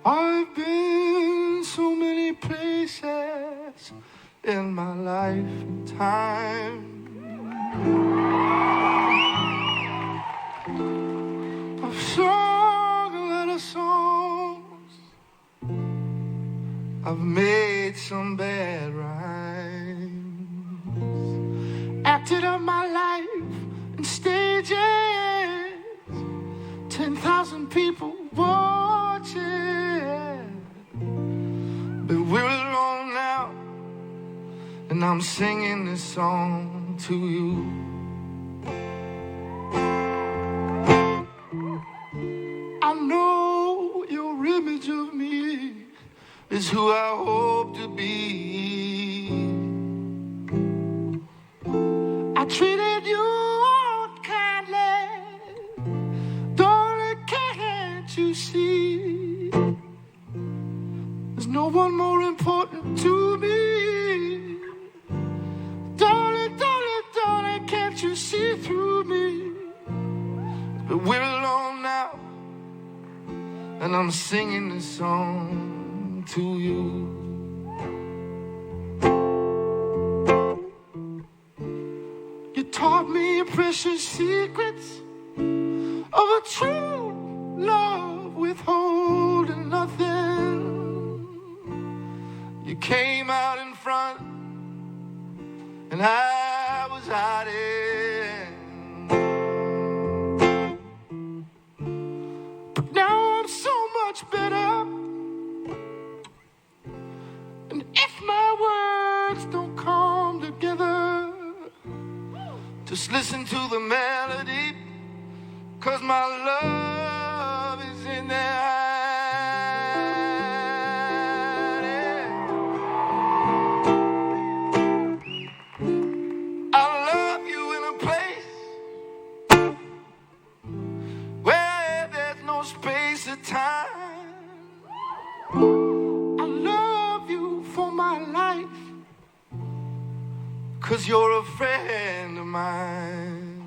I've been so many places in my lifetime. I've sung a lot of songs. I've made some bad rhymes. Acted out my life in stages. 10,000 people watching. But we're alone now, and I'm singing this song to you. I know your image of me is who I hope to be. I treated you kindly, darling, can't you see? There's no one more important to me. Darling, darling, darling, can't you see through me? But we're alone now, and I'm singing this song to you. You taught me precious secrets of a true love, withholding nothing. You came out in front, and I was hiding. But now I'm so much better. And if my words don't come together, just listen to the melody, 'cause my love is in there. Space of time. I love you for my life, 'cause you're a friend of mine.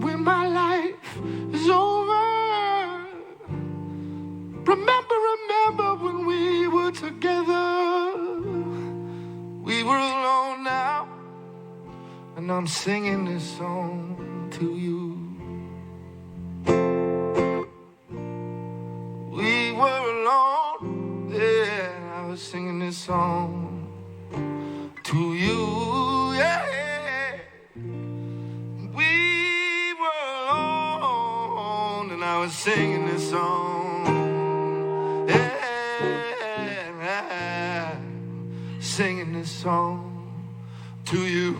When my life is over, remember when we were together. We were alone now, and I'm singing this song to you. We were alone, yeah, I was singing this song to you, yeah. We were alone, and I was singing this song, yeah, singing this song to you.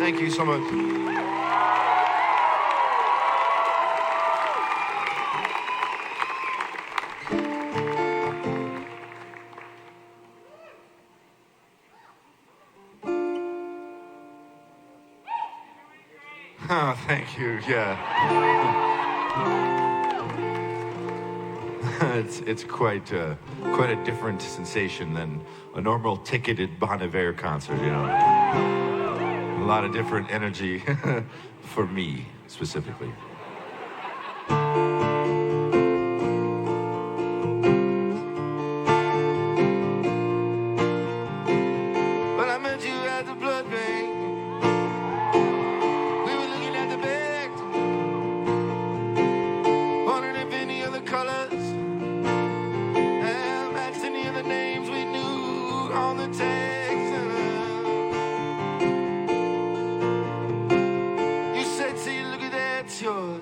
Thank you so much. Oh, thank you. Yeah. It's quite a different sensation than a normal ticketed Bon Iver concert, you know. A lot of different energy for me, specifically. When I met you at the blood bank, we were looking at the back, wondering if any of the colors matched any of the names we knew on the text. Your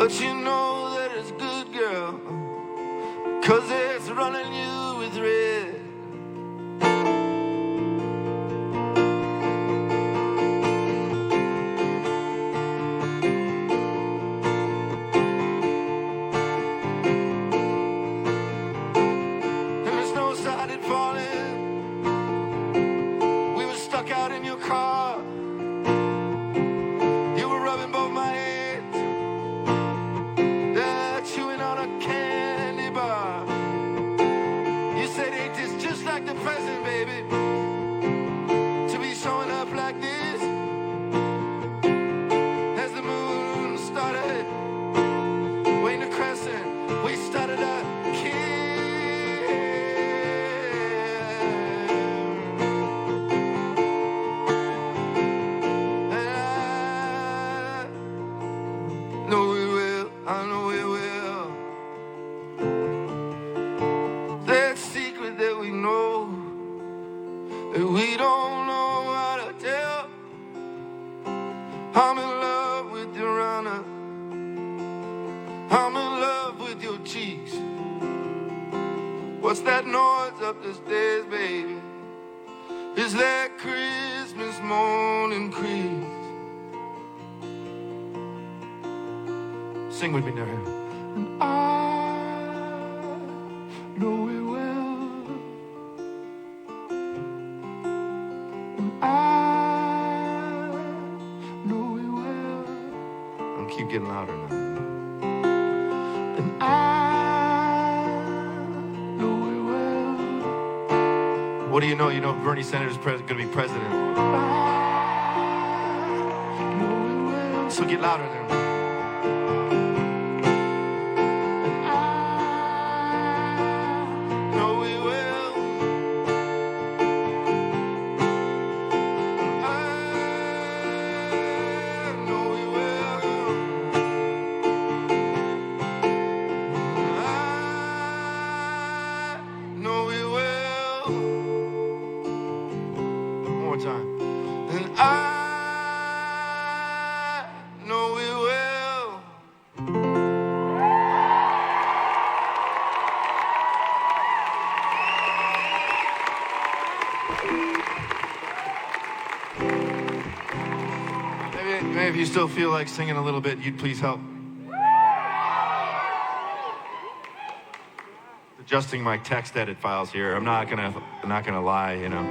let you know that it's good, girl, 'cause it's running you with red. And the snow started falling. We were stuck out in your car. You were rubbing both my hands. Chewing on a candy bar. You said, ain't this just like the present, baby? To be showing up like this. As the moon started waiting to crescent, we started a kiss. And I know we will, I know we will. That secret that we know, that we don't know how to tell. I'm in love with your honor. I'm in love with your cheeks. What's that noise up the stairs, baby? Is that Christmas morning crease? Sing with me now. And I know we will. And I know we will. I'll keep getting louder now. And I know we will. What do you know? You know Bernie Sanders is going to be president. I know we will. So get louder there. Maybe if you still feel like singing a little bit, you'd please help. Adjusting my text edit files here. I'm not gonna lie, you know.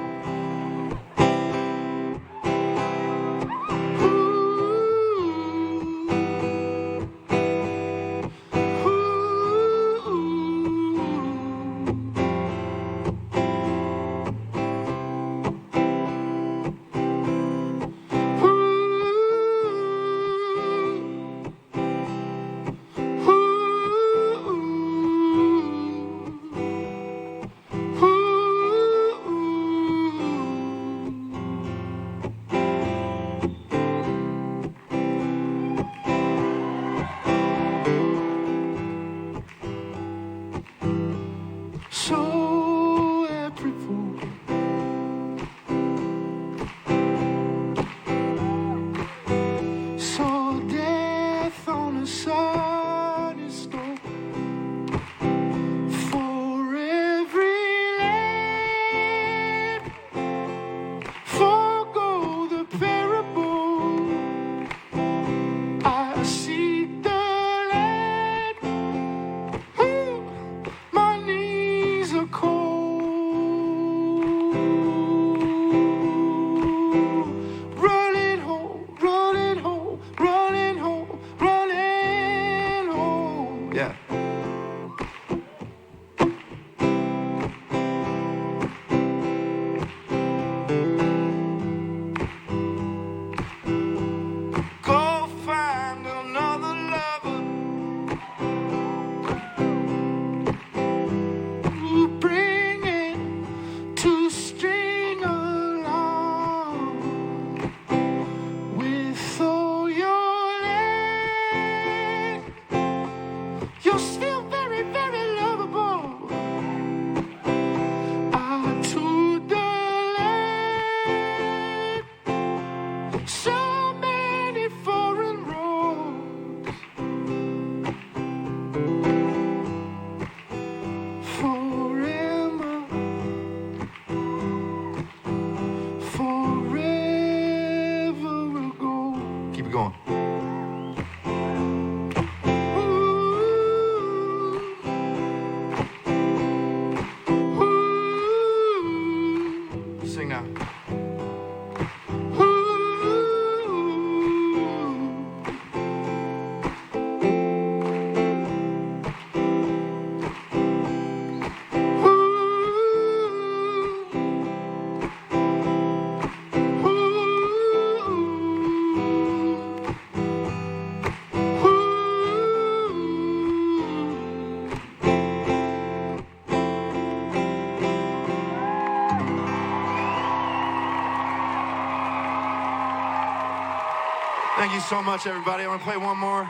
so much, everybody. I'm going to play one more.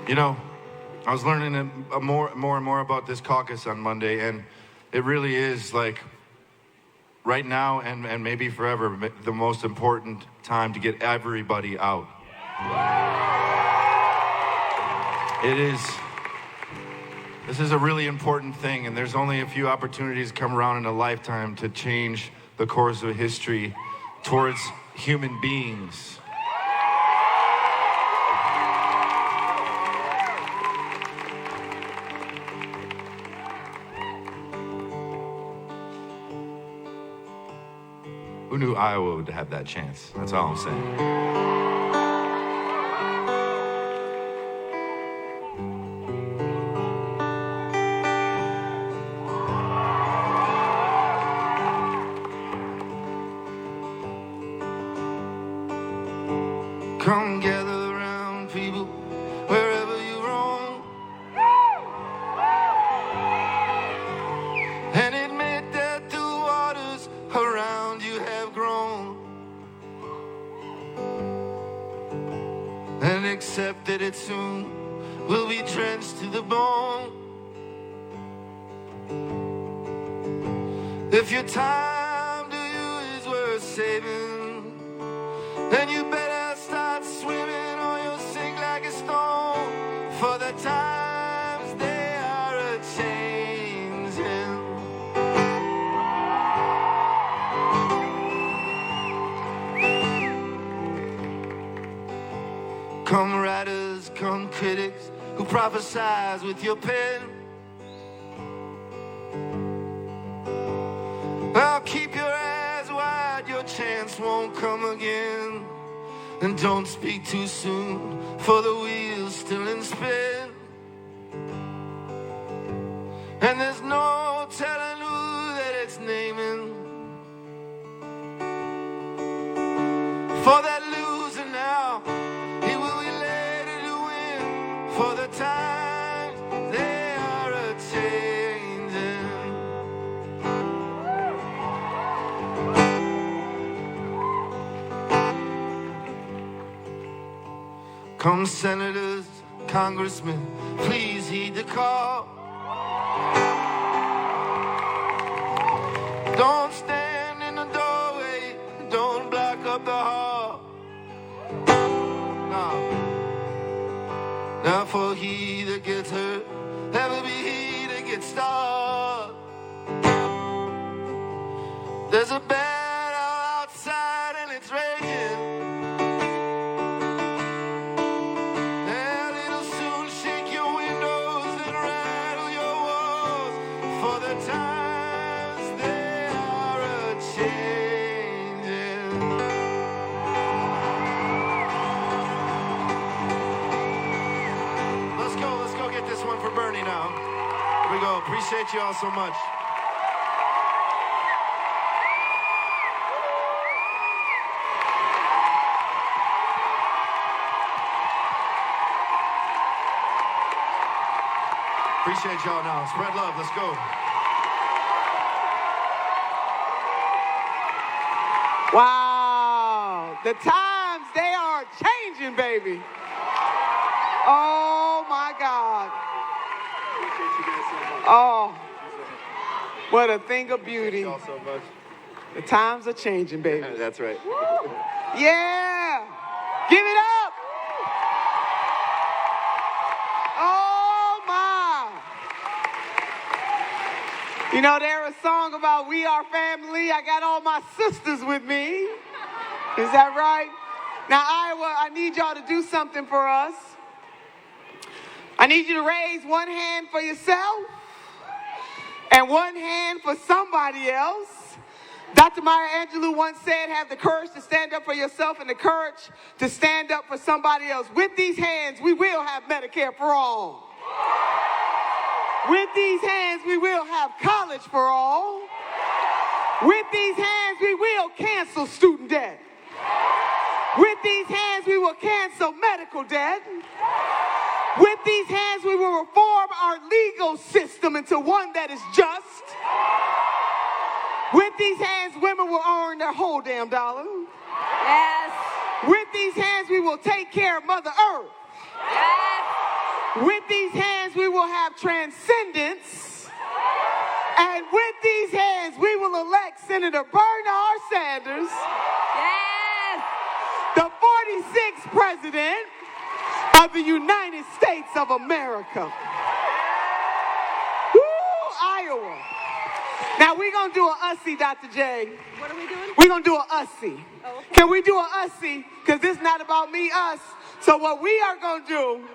You know, I was learning more and more about this caucus on Monday, and it really is like right now and maybe forever the most important time to get everybody out. It is. This is a really important thing, and there's only a few opportunities come around in a lifetime to change the course of history towards human beings. Who knew Iowa would have that chance? That's all I'm saying. Come gather around, people, wherever you roam, and admit that the waters around you have grown, and accept that it soon will be drenched to the bone. If your time to you is worth saving, then you better start swimming or you'll sink like a stone. For the times they are a-changing. Come writers, come critics who prophesize with your pen. Well, keep your eyes wide, your chance won't come again. And don't speak too soon, for the wheel's still in spin. And there's no telling who that it's naming. For that loser now, he will be later to win. For the times they are a-changing. Come senators, congressmen, please heed the call. Don't stand in the doorway, don't block up the hall. No. Now for he that gets hurt, that will be he that gets starved. There's a battle outside and it's raging. Appreciate you all so much. Appreciate y'all now. Spread love. Let's go. Wow. The times, they are changing, baby. Oh, my God. Oh, what a thing of beauty. Thank you all so much. The times are changing, baby. That's right. Yeah. Give it up. Oh, my. You know, there's a song about we are family. I got all my sisters with me. Is that right? Now, Iowa, I need y'all to do something for us. I need you to raise one hand for yourself and one hand for somebody else. Dr. Maya Angelou once said, have the courage to stand up for yourself and the courage to stand up for somebody else. With these hands, we will have Medicare for all. With these hands, we will have college for all. With these hands, we will cancel student debt. With these hands, we will cancel medical debt. With these hands, we will reform our legal system into one that is just. With these hands, women will earn their whole damn dollar. Yes. With these hands, we will take care of Mother Earth. Yes. With these hands, we will have transcendence. And with these hands, we will elect Senator Bernard Sanders, Yes. the 46th President of the United States of America. Woo, Iowa. Now we're going to do a Ussie, Dr. J. What are we doing? We're going to do a Ussie. Oh, okay. Can we do a Ussie? Because this is not about me, us. So what we are going to do,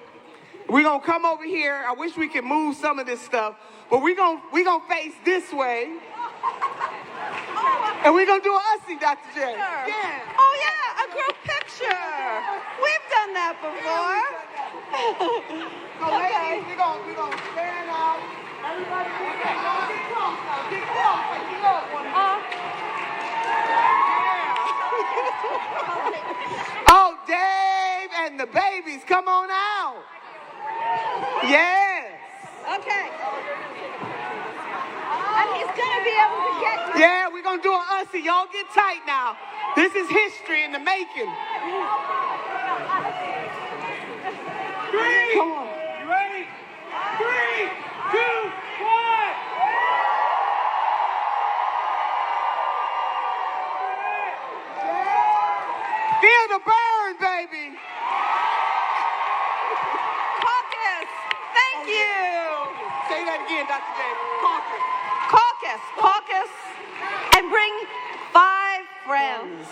we're going to come over here. I wish we could move some of this stuff. But we're going to face this way. And we're going to do a Ussie, Dr. J. Yeah. Oh, yeah, a group picture. We've done that before. So ladies, we're going to stand out. Everybody, get close now. Get close like you love one another. Yeah. Oh, Dave and the babies, come on out. Yes. Okay. And he's going to be able to get you. Yeah, we're going to do an Ussie. Y'all get tight now. This is history in the making. Three. Come on. You ready? 3, 2, 1. Feel the burn, baby. Caucus, thank you. Say that again, Dr. J. Caucus. Caucus, and bring 5 friends.